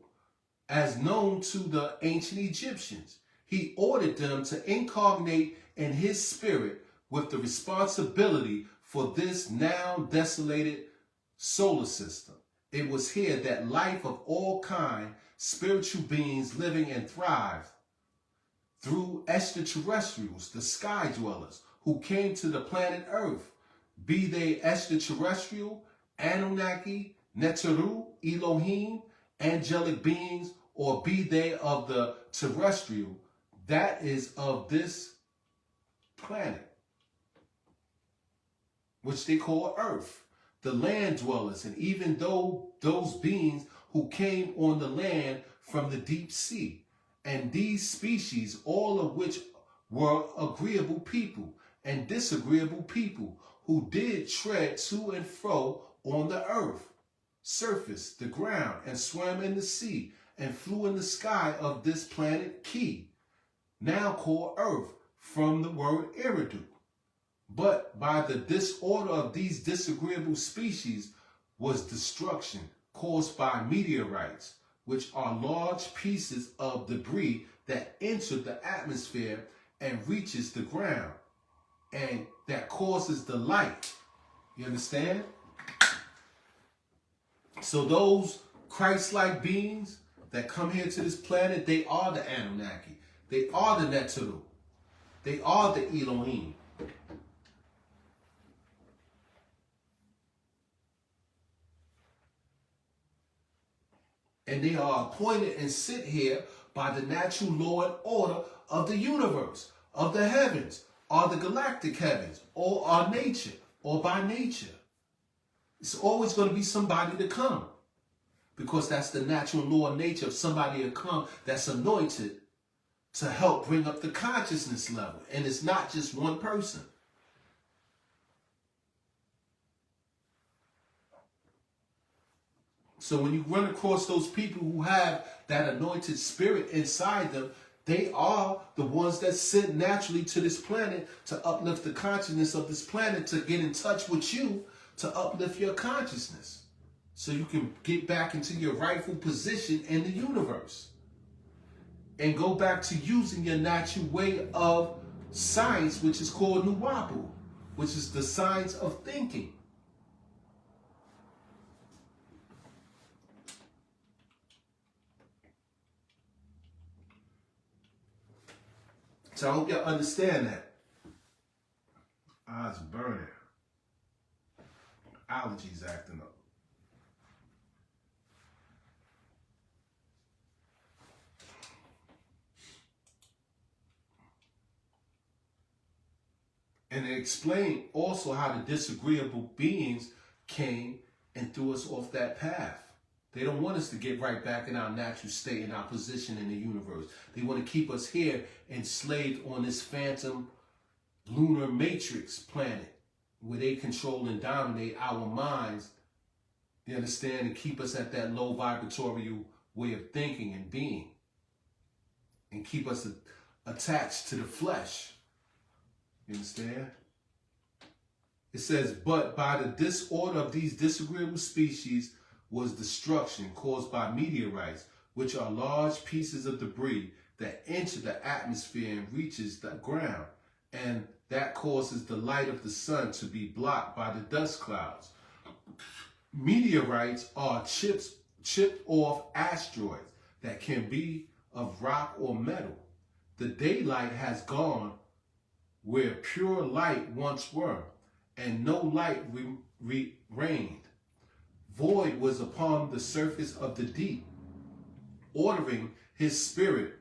as known to the ancient Egyptians. He ordered them to incarnate in his spirit with the responsibility for this now desolated solar system. It was here that life of all kind, spiritual beings living and thrived through extraterrestrials, the sky dwellers, who came to the planet Earth, be they extraterrestrial, Anunnaki, Neteru, Elohim, angelic beings, or be they of the terrestrial, that is of this planet, which they call Earth, the land dwellers, and even though those beings who came on the land from the deep sea, and these species, all of which were agreeable people and disagreeable people, who did tread to and fro on the earth, surface, the ground, and swam in the sea, and flew in the sky of this planet Ki, now called Earth, from the word Eridu. But by the disorder of these disagreeable species was destruction caused by meteorites, which are large pieces of debris that enter the atmosphere and reaches the ground, and that causes the light. You understand? So those Christ-like beings that come here to this planet, they are the Anunnaki. They are the Neteru. They are the Elohim. And they are appointed and sit here by the natural law and order of the universe, of the heavens, or the galactic heavens, or our nature, or by nature. It's always going to be somebody to come, because that's the natural law and nature of somebody to come that's anointed to help bring up the consciousness level. And it's not just one person. So when you run across those people who have that anointed spirit inside them, They are the ones that sent naturally to this planet to uplift the consciousness of this planet, to get in touch with you, to uplift your consciousness, so you can get back into your rightful position in the universe and go back to using your natural way of science, which is called Nuwapu, which is the science of thinking. So I hope y'all understand that. Eyes burning. Allergies acting up. And it explained also how the disagreeable beings came and threw us off that path. They don't want us to get right back in our natural state and our position in the universe. They want to keep us here enslaved on this phantom lunar matrix planet where they control and dominate our minds, you understand, and keep us at that low vibratory way of thinking and being, and keep us attached to the flesh. You understand? It says, but by the disorder of these disagreeable species was destruction caused by meteorites, which are large pieces of debris that enter the atmosphere and reaches the ground, and that causes the light of the sun to be blocked by the dust clouds. Meteorites are chipped off asteroids that can be of rock or metal. The daylight has gone where pure light once were, and no light reigned. Void was upon the surface of the deep, ordering his spirit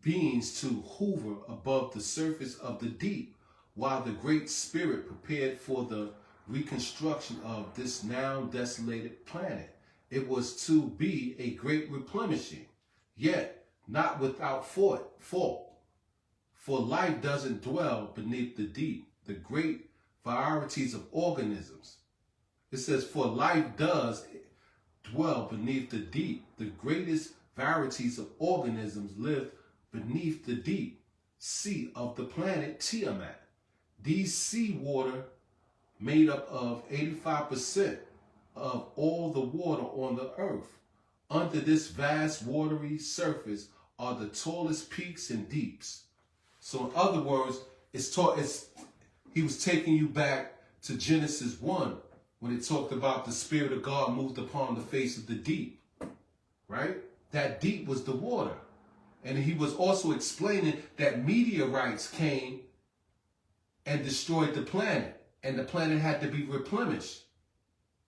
beings to hover above the surface of the deep, while the great spirit prepared for the reconstruction of this now desolated planet. It was to be a great replenishing, yet not without fault. For life doesn't dwell beneath the deep, the great varieties of organisms. It says, for life does dwell beneath the deep. The greatest varieties of organisms live beneath the deep sea of the planet Tiamat. These sea water made up of 85% of all the water on the earth. Under this vast watery surface are the tallest peaks and deeps. So in other words, he was taking you back to Genesis 1 when it talked about the Spirit of God moved upon the face of the deep, right? That deep was the water. And he was also explaining that meteorites came and destroyed the planet, and the planet had to be replenished.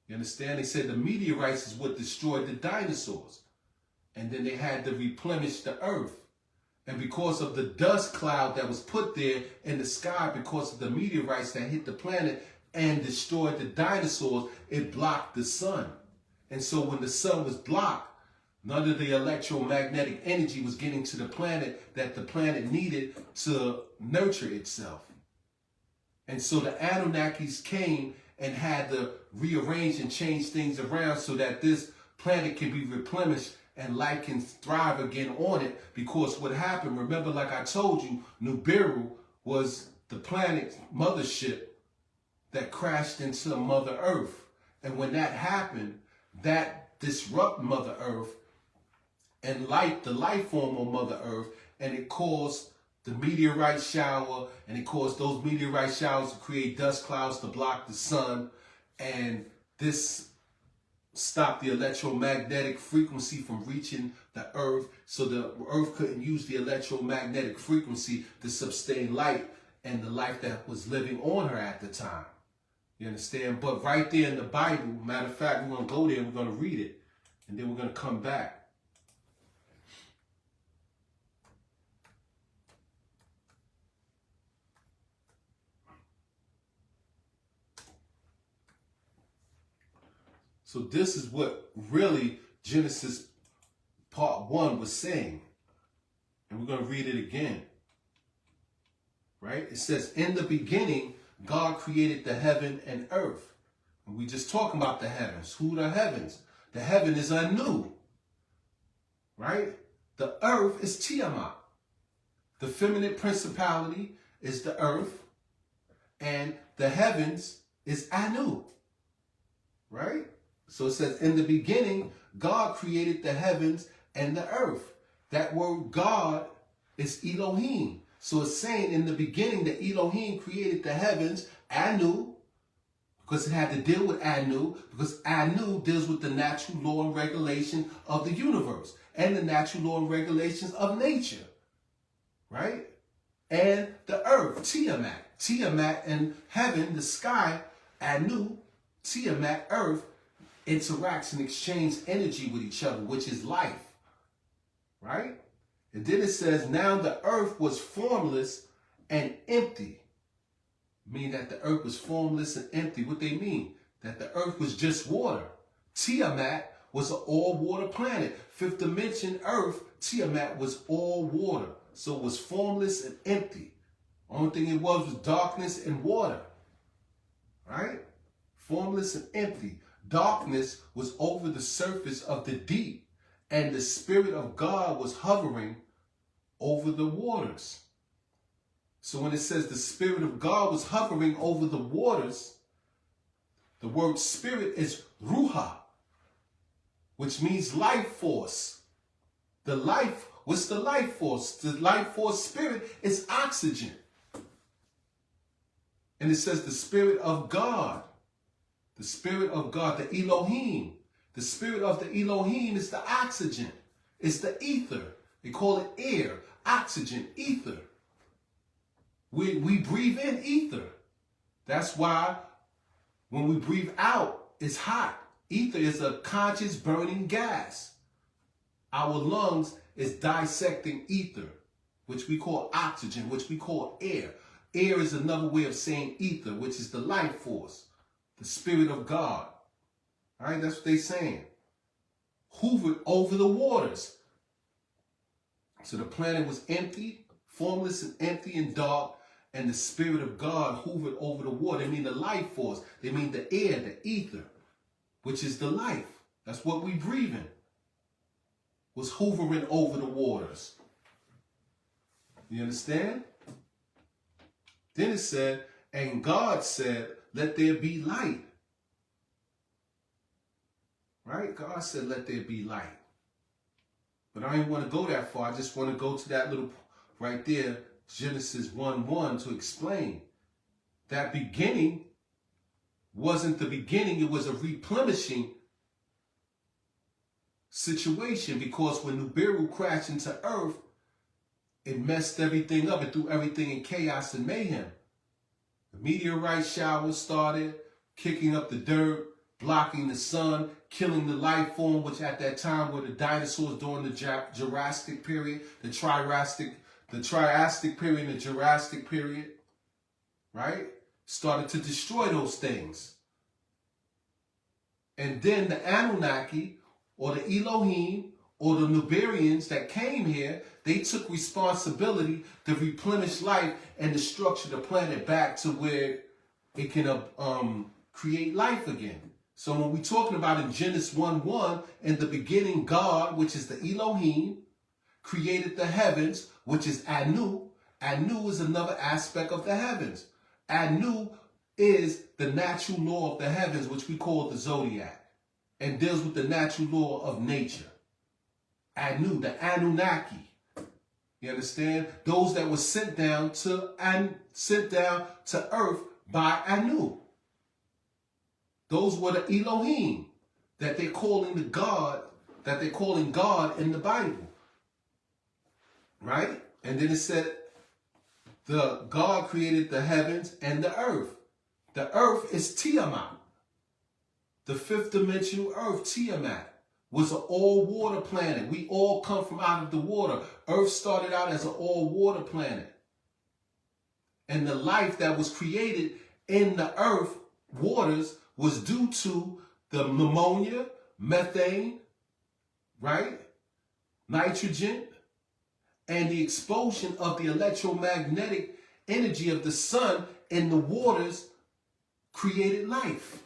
You understand? They said the meteorites is what destroyed the dinosaurs. And then they had to replenish the earth. And because of the dust cloud that was put there in the sky, because of the meteorites that hit the planet and destroyed the dinosaurs, it blocked the sun. And so when the sun was blocked, none of the electromagnetic energy was getting to the planet that the planet needed to nurture itself. And so the Anunnakis came and had to rearrange and change things around so that this planet can be replenished and life can thrive again on it. Because what happened, remember, like I told you, Nibiru was the planet's mothership that crashed into Mother Earth. And when that happened, that disrupted Mother Earth and the life form on Mother Earth, and it caused the meteorite shower, and it caused those meteorite showers to create dust clouds to block the sun, and this stopped the electromagnetic frequency from reaching the earth, so the earth couldn't use the electromagnetic frequency to sustain light and the life that was living on her at the time. You understand? But right there in the Bible, matter of fact, we're going to go there and we're going to read it, and then we're going to come back. So this is what really Genesis part 1 was saying. And we're going to read it again. Right? It says, in the beginning, God created the heaven and earth. And we just talking about the heavens. Who are the heavens? The heaven is Anu. Right? The earth is Tiamat. The feminine principality is the earth, and the heavens is Anu. Right? So it says, in the beginning, God created the heavens and the earth. That word God is Elohim. So it's saying in the beginning that Elohim created the heavens, Anu, because it had to deal with Anu, because Anu deals with the natural law and regulation of the universe and the natural law and regulations of nature. Right? And the earth, Tiamat. Tiamat and heaven, the sky, Anu, Tiamat, earth, interacts and exchange energy with each other, which is life. Right? And then it says, now the earth was formless and empty. Meaning that the earth was formless and empty. What they mean? That the earth was just water. Tiamat was an all-water planet. Fifth dimension earth, Tiamat was all water. So it was formless and empty. Only thing it was darkness and water. Right? Formless and empty. Darkness was over the surface of the deep, and the Spirit of God was hovering over the waters. So when it says the Spirit of God was hovering over the waters, the word spirit is ruha, which means life force. The life, what's the life force? The life force spirit is oxygen. And it says the Spirit of God. The Spirit of God, the Elohim. The Spirit of the Elohim is the oxygen. It's the ether. They call it air, oxygen, ether. We breathe in ether. That's why when we breathe out, it's hot. Ether is a conscious burning gas. Our lungs is dissecting ether, which we call oxygen, which we call air. Air is another way of saying ether, which is the life force. The Spirit of God. All right, that's what they're saying. Hovered over the waters. So the planet was empty, formless and empty and dark, and the Spirit of God hovered over the water. They mean the life force. They mean the air, the ether, which is the life. That's what we breathe in. Was hovering over the waters. You understand? Then it said, and God said, let there be light. Right? God said, let there be light. But I don't want to go that far. I just want to go to that little right there, Genesis 1:1, to explain. That beginning wasn't the beginning. It was a replenishing situation, because when Nibiru crashed into Earth, it messed everything up. It threw everything in chaos and mayhem. The meteorite shower started, kicking up the dirt, blocking the sun, killing the life form, which at that time were the dinosaurs during the Jurassic period, the Triassic period, and the Jurassic period, right? Started to destroy those things. And then the Anunnaki, or the Elohim, or the Nubarians that came here, they took responsibility to replenish life and to structure the planet back to where it can create life again. So when we're talking about in Genesis 1:1, in the beginning God, which is the Elohim, created the heavens, which is Anu. Anu is another aspect of the heavens. Anu is the natural law of the heavens, which we call the zodiac, and deals with the natural law of nature. Anu, the Anunnaki. You understand? Those that were sent down to earth by Anu. Those were the Elohim that they're calling God in the Bible. Right? And then it said the God created the heavens and the earth. The earth is Tiamat. The fifth dimensional earth, Tiamat, was an all-water planet. We all come from out of the water. Earth started out as an all-water planet. And the life that was created in the earth waters was due to the ammonia, methane, right? Nitrogen, and the explosion of the electromagnetic energy of the sun in the waters created life.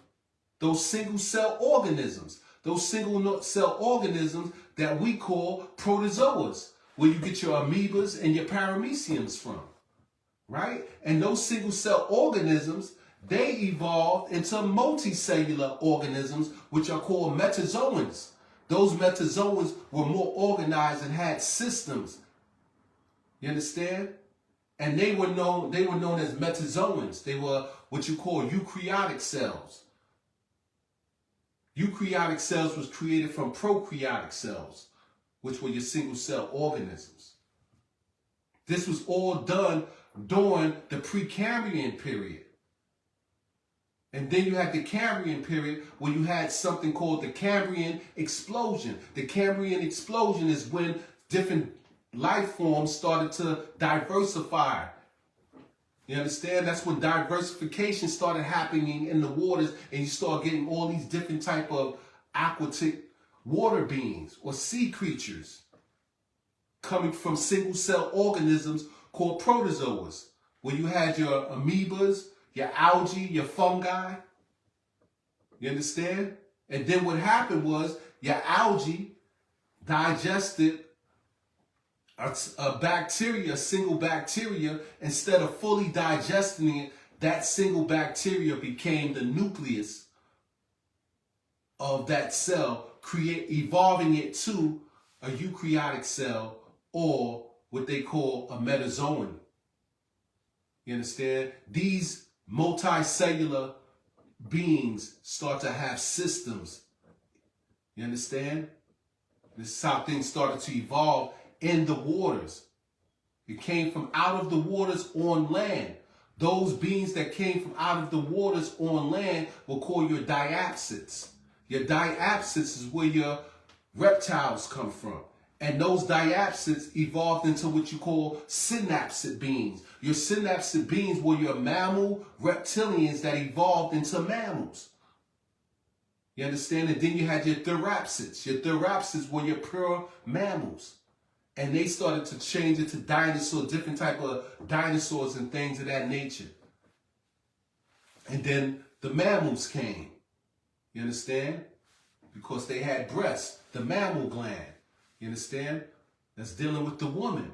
Those single-cell organisms. those single cell organisms that we call protozoas, where you get your amoebas and your parameciums from, right? And those single cell organisms, they evolved into multicellular organisms, which are called metazoans. Those metazoans were more organized and had systems. You understand? And they were known as metazoans. They were what you call eukaryotic cells. Eukaryotic cells was created from prokaryotic cells, which were your single cell organisms. This was all done during the Precambrian period. And then you had the Cambrian period, where you had something called the Cambrian explosion. The Cambrian explosion is when different life forms started to diversify. You understand? That's when diversification started happening in the waters, and you start getting all these different type of aquatic water beings or sea creatures coming from single cell organisms called protozoas, where you had your amoebas, your algae, your fungi. You understand? And then what happened was your algae digested a bacteria, a single bacteria. Instead of fully digesting it, that single bacteria became the nucleus of that cell, evolving it to a eukaryotic cell, or what they call a metazoan. You understand? These multicellular beings start to have systems. You understand? This is how things started to evolve in the waters. It came from out of the waters on land. Those beings that came from out of the waters on land were called your diapsids. Your diapsids is where your reptiles come from. And those diapsids evolved into what you call synapsid beings. Your synapsid beings were your mammal reptilians that evolved into mammals. You understand? And then you had your therapsids. Your therapsids were your pure mammals. And they started to change into dinosaurs, different type of dinosaurs and things of that nature. And then the mammals came. You understand? Because they had breasts, the mammal gland. You understand? That's dealing with the woman.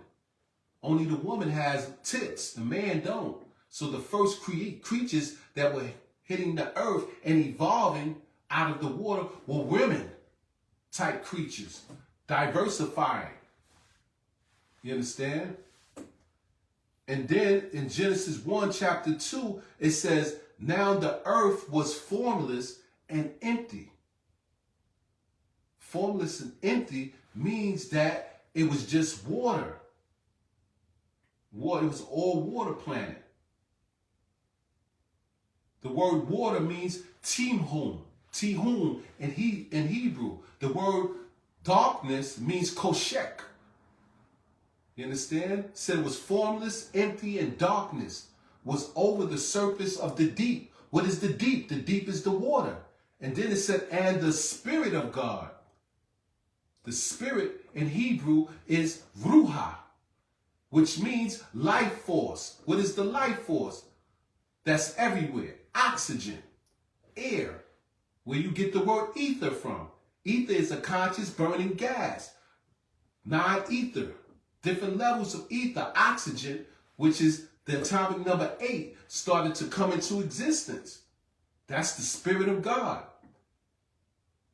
Only the woman has tits. The man don't. So the first creatures that were hitting the earth and evolving out of the water were women type creatures, diversifying. You understand? And then in Genesis 1, chapter 2, it says, now the earth was formless and empty. Formless and empty means that it was just water. It was all water planet. The word water means timhum. Tihum in Hebrew. The word darkness means koshek. You understand? It said it was formless, empty, and darkness was over the surface of the deep. What is the deep? The deep is the water. And then it said, and the Spirit of God. The Spirit in Hebrew is ruha, which means life force. What is the life force? That's everywhere. Oxygen, air, where you get the word ether from. Ether is a conscious burning gas. Non-ether, different levels of ether. Oxygen, which is the atomic number 8, started to come into existence. That's the Spirit of God.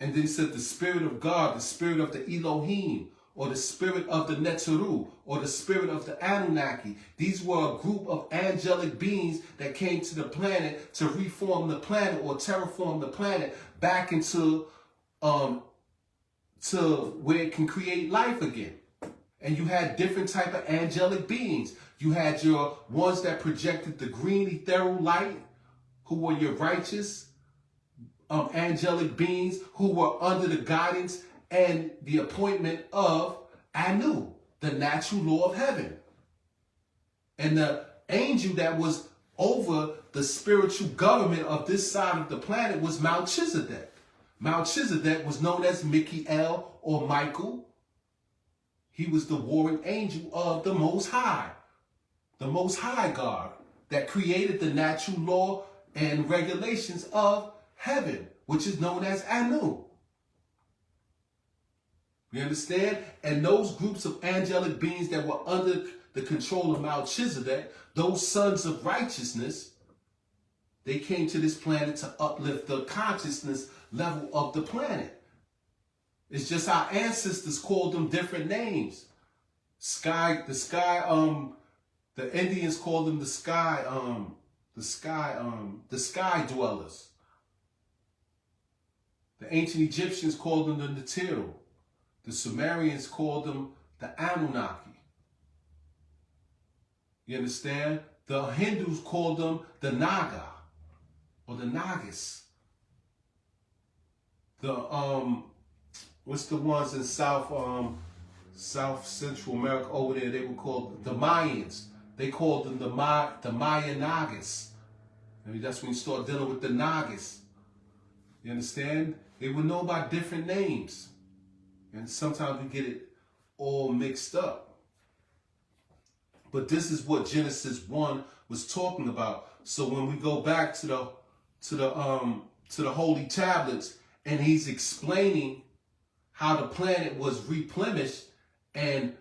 And then it said the Spirit of God, the Spirit of the Elohim, or the Spirit of the Neteru, or the Spirit of the Anunnaki. These were a group of angelic beings that came to the planet to reform the planet or terraform the planet back into to where it can create life again. And you had different type of angelic beings. You had your ones that projected the green ethereal light, who were your righteous angelic beings who were under the guidance and the appointment of Anu, the natural law of heaven. And the angel that was over the spiritual government of this side of the planet was Melchizedek. Melchizedek was known as Michael or Michael. He was the warring angel of the Most High God that created the natural law and regulations of heaven, which is known as Anu. You understand? And those groups of angelic beings that were under the control of Melchizedek, those sons of righteousness, they came to this planet to uplift the consciousness level of the planet. It's just our ancestors called them different names. The Indians called them the sky dwellers. The ancient Egyptians called them the Natiru. The Sumerians called them the Anunnaki. You understand? The Hindus called them the Naga or the Nagas. The what's the ones in South Central America over there? They were called the Mayans. They called them the Maya Nagas. I mean, that's when you start dealing with the Nagas. You understand? They would know by different names. And sometimes we get it all mixed up. But this is what Genesis 1 was talking about. So when we go back to the holy tablets, and he's explaining how the planet was replenished and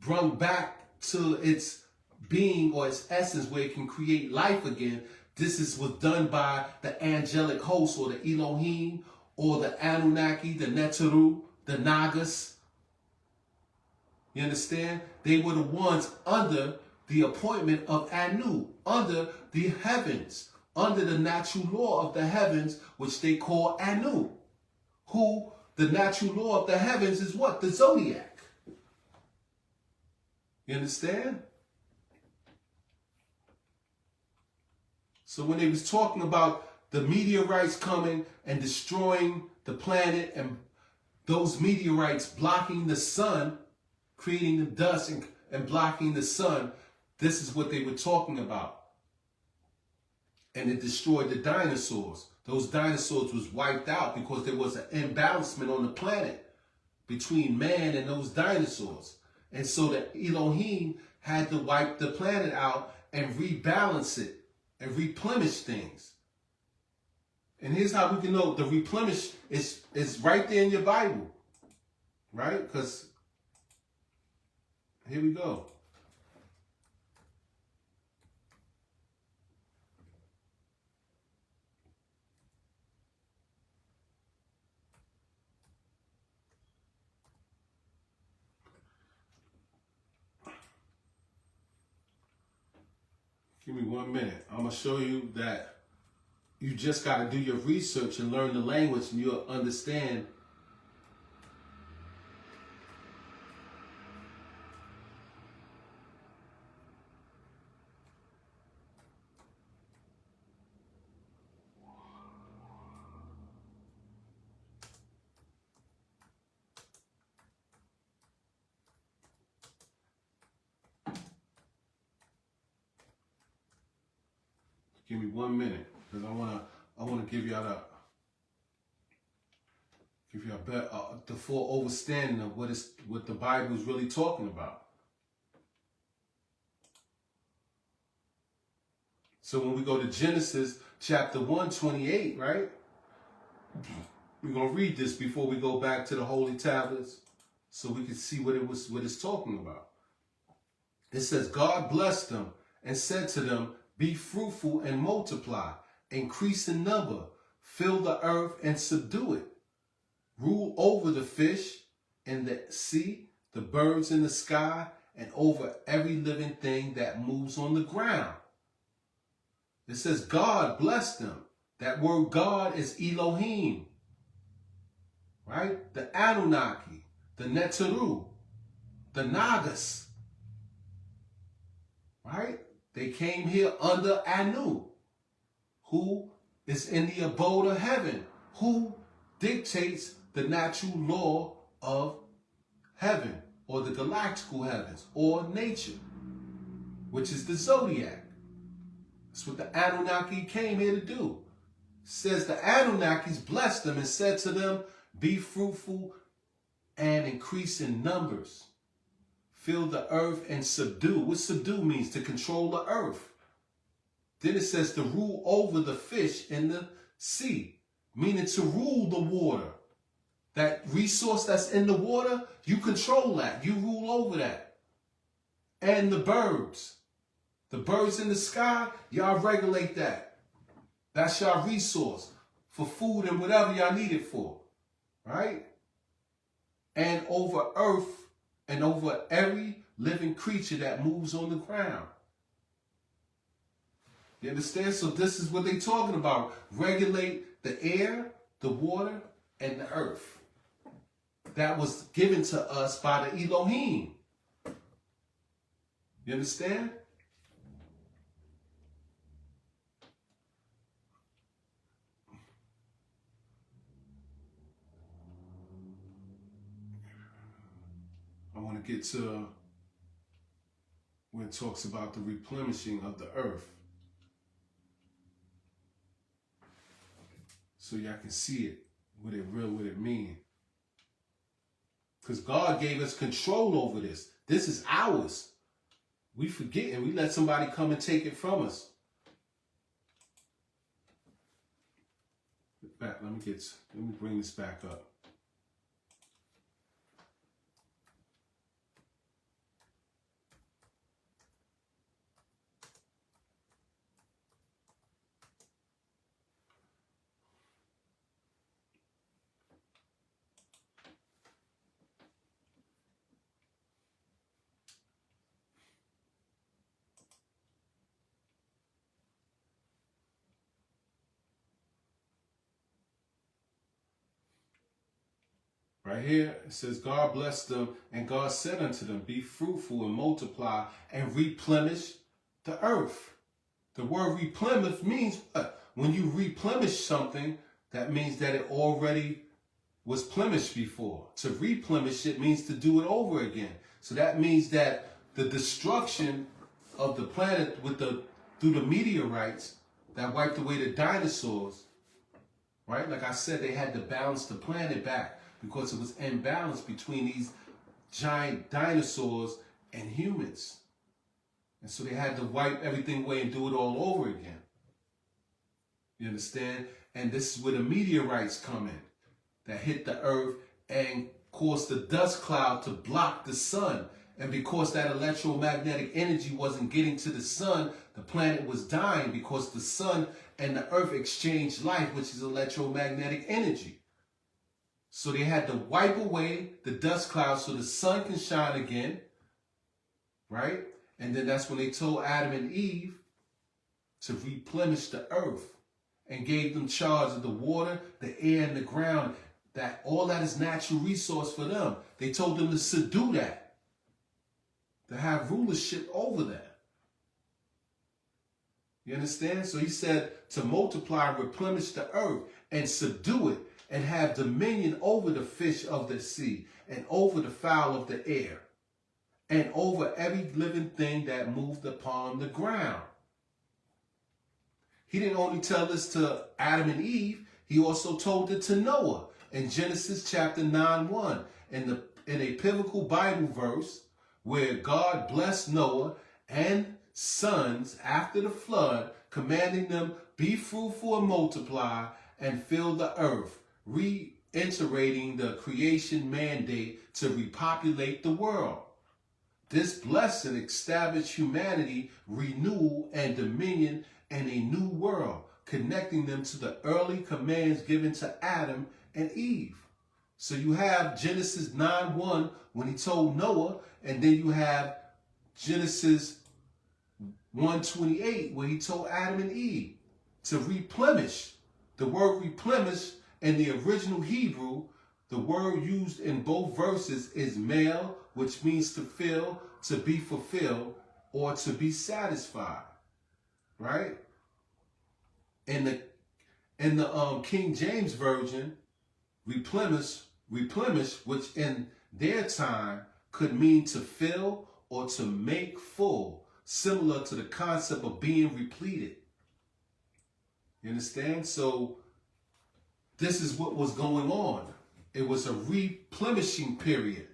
brought back to its being or its essence where it can create life again, this was done by the angelic hosts or the Elohim or the Anunnaki, the Netaru, the Nagas. You understand? They were the ones under the appointment of Anu, under the heavens, under the natural law of the heavens, which they call Anu. Who, the natural law of the heavens is what? The zodiac. You understand? So when they was talking about the meteorites coming and destroying the planet and those meteorites blocking the sun, creating the dust and blocking the sun, this is what they were talking about. And it destroyed the dinosaurs. Those dinosaurs was wiped out because there was an imbalancement on the planet between man and those dinosaurs. And so the Elohim had to wipe the planet out and rebalance it and replenish things. And here's how we can know the replenish is right there in your Bible. Right? Because here we go. Give me 1 minute. I'm going to show you that you just got to do your research and learn the language and you'll understand. Give me 1 minute, because I want to give y'all the full understanding of what the Bible is really talking about. So when we go to Genesis chapter 1:28, right? We're gonna read this before we go back to the holy tablets, so we can see what it's talking about. It says, God blessed them and said to them, be fruitful and multiply, increase in number, fill the earth and subdue it. Rule over the fish in the sea, the birds in the sky, and over every living thing that moves on the ground. It says God blessed them. That word God is Elohim. Right? The Anunnaki, the Netaru, the Nagas. Right? They came here under Anu, who is in the abode of heaven, who dictates the natural law of heaven, or the galactical heavens, or nature, which is the zodiac. That's what the Anunnaki came here to do. It says the Anunnakis blessed them and said to them, be fruitful and increase in numbers. Fill the earth and subdue. What subdue means? To control the earth. Then it says to rule over the fish in the sea, meaning to rule the water. That resource that's in the water, you control that. You rule over that. And the birds. The birds in the sky, y'all regulate that. That's y'all resource for food and whatever y'all need it for. Right? And over earth and over every living creature that moves on the ground. You understand? So this is what they're talking about. Regulate the air, the water, and the earth. That was given to us by the Elohim. You understand? I want to get to when it talks about the replenishing of the earth. So y'all can see it, what it mean. Because God gave us control over this. This is ours. We forget and we let somebody come and take it from us. Back, let me bring this back up. Right here, it says, God blessed them, and God said unto them, be fruitful and multiply and replenish the earth. The word replenish means what? When you replenish something, that means that it already was plenished before. To replenish it means to do it over again. So that means that the destruction of the planet through the meteorites that wiped away the dinosaurs, right? Like I said, they had to balance the planet back, because it was imbalanced between these giant dinosaurs and humans. And so they had to wipe everything away and do it all over again. You understand? And this is where the meteorites come in, that hit the earth and caused the dust cloud to block the sun. And because that electromagnetic energy wasn't getting to the sun, the planet was dying, because the sun and the earth exchanged light, which is electromagnetic energy. So they had to wipe away the dust cloud so the sun can shine again, right? And then that's when they told Adam and Eve to replenish the earth and gave them charge of the water, the air, and the ground. That all that is natural resource for them. They told them to subdue that, to have rulership over that. You understand? So he said to multiply and replenish the earth and subdue it, and have dominion over the fish of the sea, and over the fowl of the air, and over every living thing that moved upon the ground. He didn't only tell this to Adam and Eve, he also told it to Noah in Genesis chapter 9:1, in a pivotal Bible verse where God blessed Noah and sons after the flood, commanding them, be fruitful and multiply and fill the earth, reiterating the creation mandate to repopulate the world. This blessing established humanity, renewal, and dominion in a new world, connecting them to the early commands given to Adam and Eve. So you have Genesis 9:1 when he told Noah, and then you have Genesis 1:28 where he told Adam and Eve to replenish. The word replenish in the original Hebrew, the word used in both verses is male, which means to fill, to be fulfilled, or to be satisfied. Right? In the King James Version, replenish, which in their time could mean to fill or to make full, similar to the concept of being repleted. You understand? So this is what was going on. It was a replenishing period.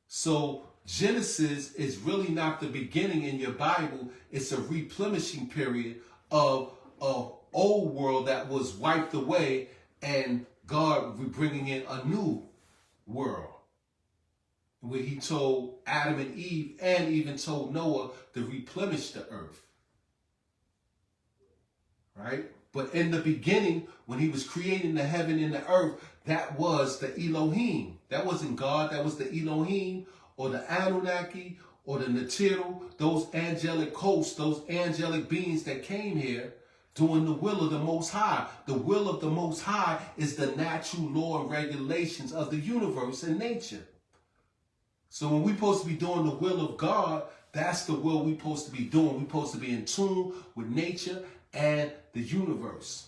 So Genesis is really not the beginning in your Bible. It's a replenishing period of old world that was wiped away, and God bringing in a new world, where he told Adam and Eve and even told Noah to replenish the earth. Right? But in the beginning, when he was creating the heaven and the earth, that was the Elohim. That wasn't God, that was the Elohim or the Anunnaki or the Natiru, those angelic hosts, those angelic beings that came here doing the will of the Most High. The will of the Most High is the natural law and regulations of the universe and nature. So when we're supposed to be doing the will of God, that's the will we're supposed to be doing. We're supposed to be in tune with nature and the universe.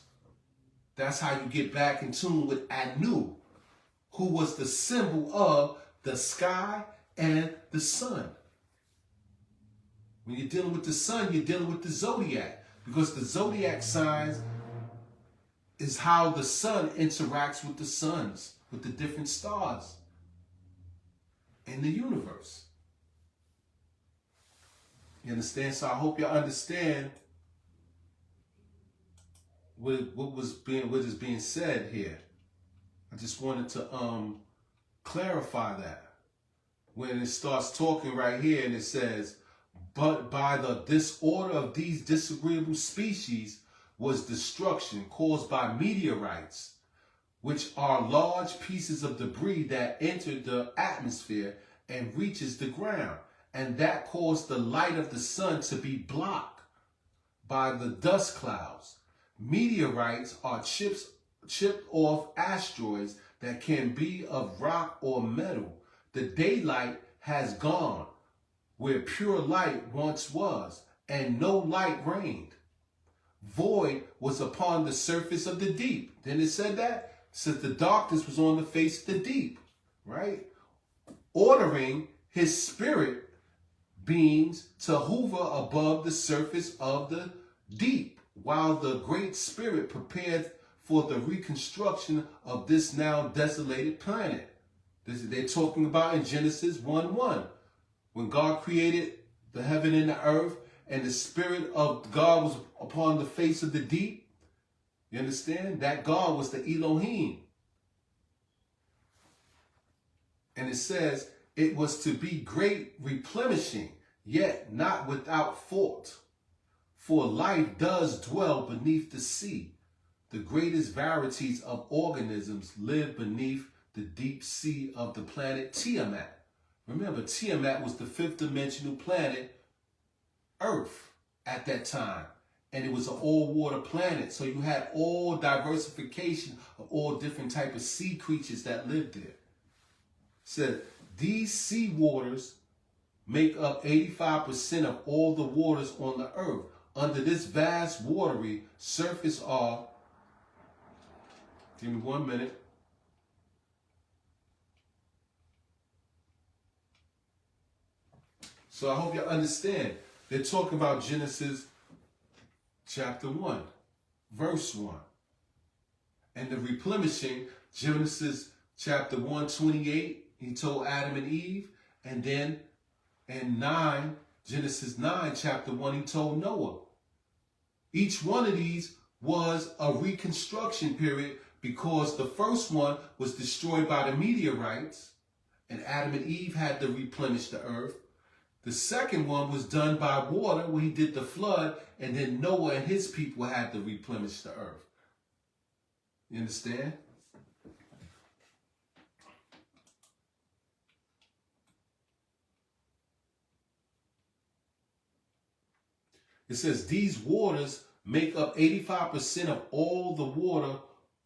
That's how you get back in tune with Anu, who was the symbol of the sky and the sun. When you're dealing with the sun, you're dealing with the zodiac, because the zodiac signs is how the sun interacts with the suns, with the different stars in the universe. You understand? So I hope you understand what is being said here. I just wanted to clarify that. When it starts talking right here and it says, but by the disorder of these disagreeable species was destruction caused by meteorites, which are large pieces of debris that entered the atmosphere and reaches the ground, and that caused the light of the sun to be blocked by the dust clouds. Meteorites are chipped off asteroids that can be of rock or metal. The daylight has gone where pure light once was, and no light reigned. Void was upon the surface of the deep. Then it said that? It said the darkness was on the face of the deep, right? Ordering his spirit beings to hover above the surface of the deep, while the Great Spirit prepared for the reconstruction of this now desolated planet. They're talking about in Genesis 1:1. When God created the heaven and the earth, and the Spirit of God was upon the face of the deep, you understand? That God was the Elohim. And it says, it was to be great replenishing, yet not without fault. For life does dwell beneath the sea. The greatest varieties of organisms live beneath the deep sea of the planet Tiamat. Remember, Tiamat was the fifth dimensional planet, Earth, at that time. And it was an all-water planet. So you had all diversification of all different types of sea creatures that lived there. It said, these sea waters make up 85% of all the waters on the earth. Under this vast watery surface are, give me 1 minute. So I hope you understand. They're talking about Genesis chapter 1, verse 1. And the replenishing, Genesis chapter 1:28, he told Adam and Eve. And then in Genesis 9, chapter 1, he told Noah. Each one of these was a reconstruction period, because the first one was destroyed by the meteorites, and Adam and Eve had to replenish the earth. The second one was done by water, where he did the flood, and then Noah and his people had to replenish the earth. You understand? It says, these waters make up 85% of all the water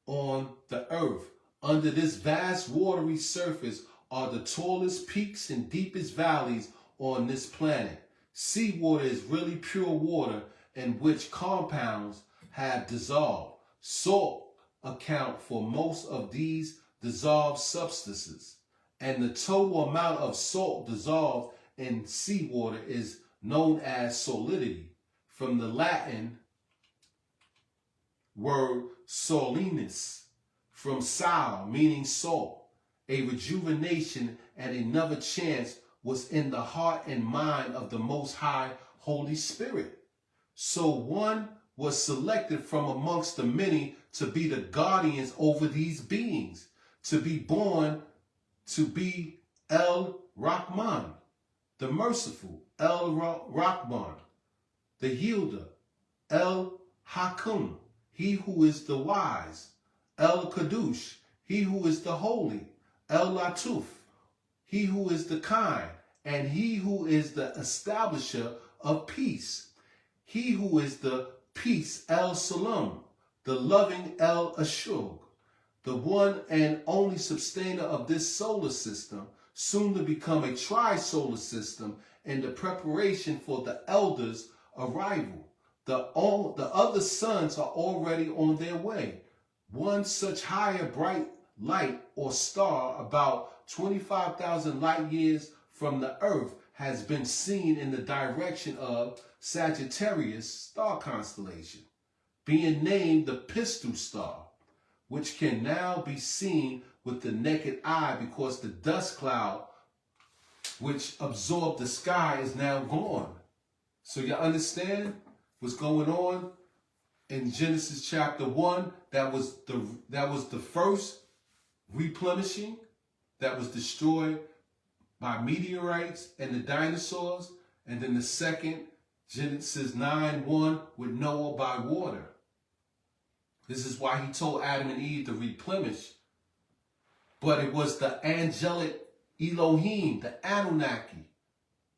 on the earth. Under this vast watery surface are the tallest peaks and deepest valleys on this planet. Seawater is really pure water in which compounds have dissolved. Salt account for most of these dissolved substances, and the total amount of salt dissolved in seawater is known as solidity, from the Latin word solinus, from sal, meaning salt. A rejuvenation and another chance was in the heart and mind of the Most High Holy Spirit. So one was selected from amongst the many to be the guardians over these beings, to be born to be El Rahman, the merciful, El Rahman, the yielder, El Hakim, he who is the wise, El Kadush, he who is the holy, El Latuf, he who is the kind, and he who is the establisher of peace, he who is the peace, El Salam, the loving El Ashug, the one and only sustainer of this solar system, soon to become a tri-solar system in the preparation for the elders' arrival. The other suns are already on their way. One such higher bright light or star about 25,000 light years from the Earth has been seen in the direction of Sagittarius star constellation, being named the Pistol Star, which can now be seen with the naked eye because the dust cloud which absorbed the sky is now gone. So you understand what's going on in Genesis chapter 1? That was the first replenishing that was destroyed by meteorites and the dinosaurs, and then the second, Genesis 9:1, with Noah by water. This is why he told Adam and Eve to replenish. But it was the angelic Elohim, the Anunnaki,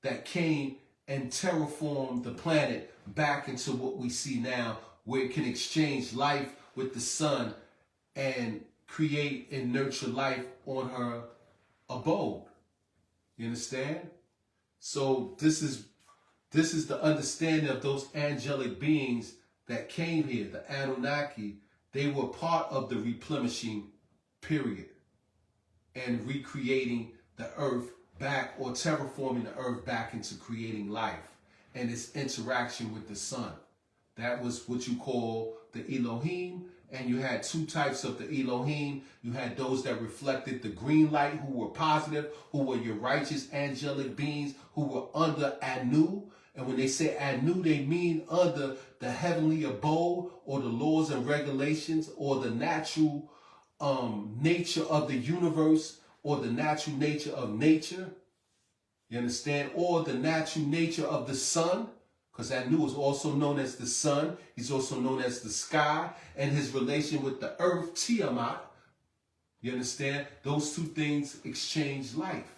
that came and terraformed the planet back into what we see now, where it can exchange life with the sun and create and nurture life on her abode. You understand? So this is the understanding of those angelic beings that came here, the Anunnaki. They were part of the replenishing period and recreating the earth back, or terraforming the earth back into creating life and its interaction with the sun. That was what you call the Elohim. And you had two types of the Elohim. You had those that reflected the green light, who were positive, who were your righteous angelic beings, who were under Anu. And when they say Anu, they mean under the heavenly abode, or the laws and regulations, or the natural nature of the universe, or the natural nature of nature. You understand? Or the natural nature of the sun. Because Anu is also known as the sun. He's also known as the sky. And his relation with the earth, Tiamat. You understand? Those two things exchange life.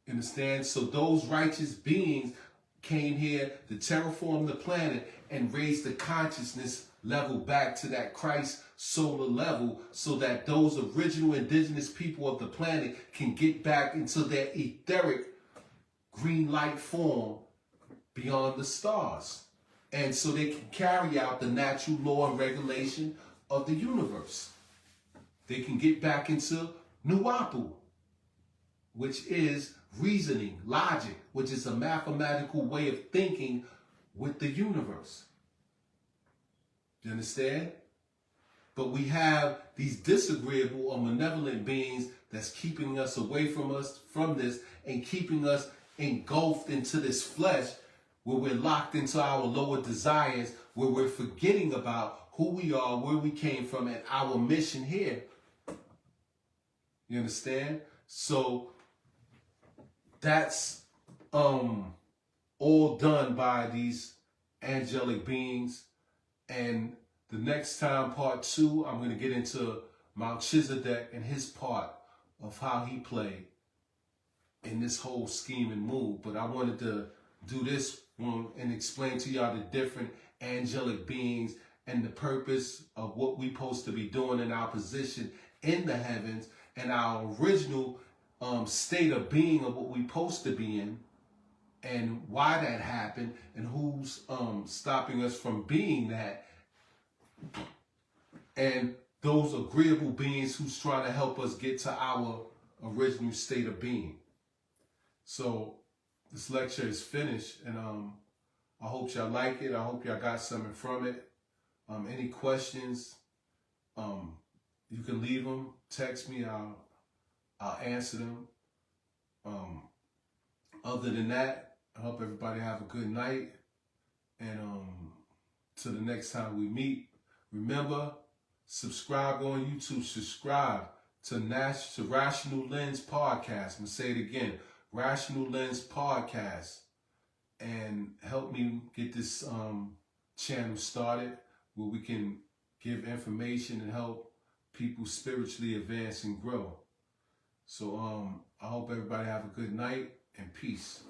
You understand? So those righteous beings came here to terraform the planet and raise the consciousness level back to that Christ solar level, so that those original indigenous people of the planet can get back into their etheric green light form beyond the stars. And so they can carry out the natural law and regulation of the universe. They can get back into Nuapu, which is reasoning, logic, which is a mathematical way of thinking with the universe. You understand? But we have these disagreeable or malevolent beings that's keeping us away from this, and keeping us engulfed into this flesh, where we're locked into our lower desires, where we're forgetting about who we are, where we came from, and our mission here. You understand? So that's all done by these angelic beings. And the next time, part 2, I'm going to get into Melchizedek and his part of how he played in this whole scheme and move. But I wanted to do this one and explain to y'all the different angelic beings and the purpose of what we're supposed to be doing in our position in the heavens, and our original state of being of what we're supposed to be in, and why that happened, and who's stopping us from being that, and those agreeable beings who's trying to help us get to our original state of being. So this lecture is finished, and I hope y'all like it. I hope y'all got something from it. Any questions, you can leave them. Text me. I'll answer them. Other than that, I hope everybody have a good night. And till the next time we meet, remember, subscribe on YouTube. Subscribe to Rational Lens Podcast. I'm going to say it again. Rational Lens Podcast. And help me get this channel started where we can give information and help people spiritually advance and grow. So I hope everybody have a good night and peace.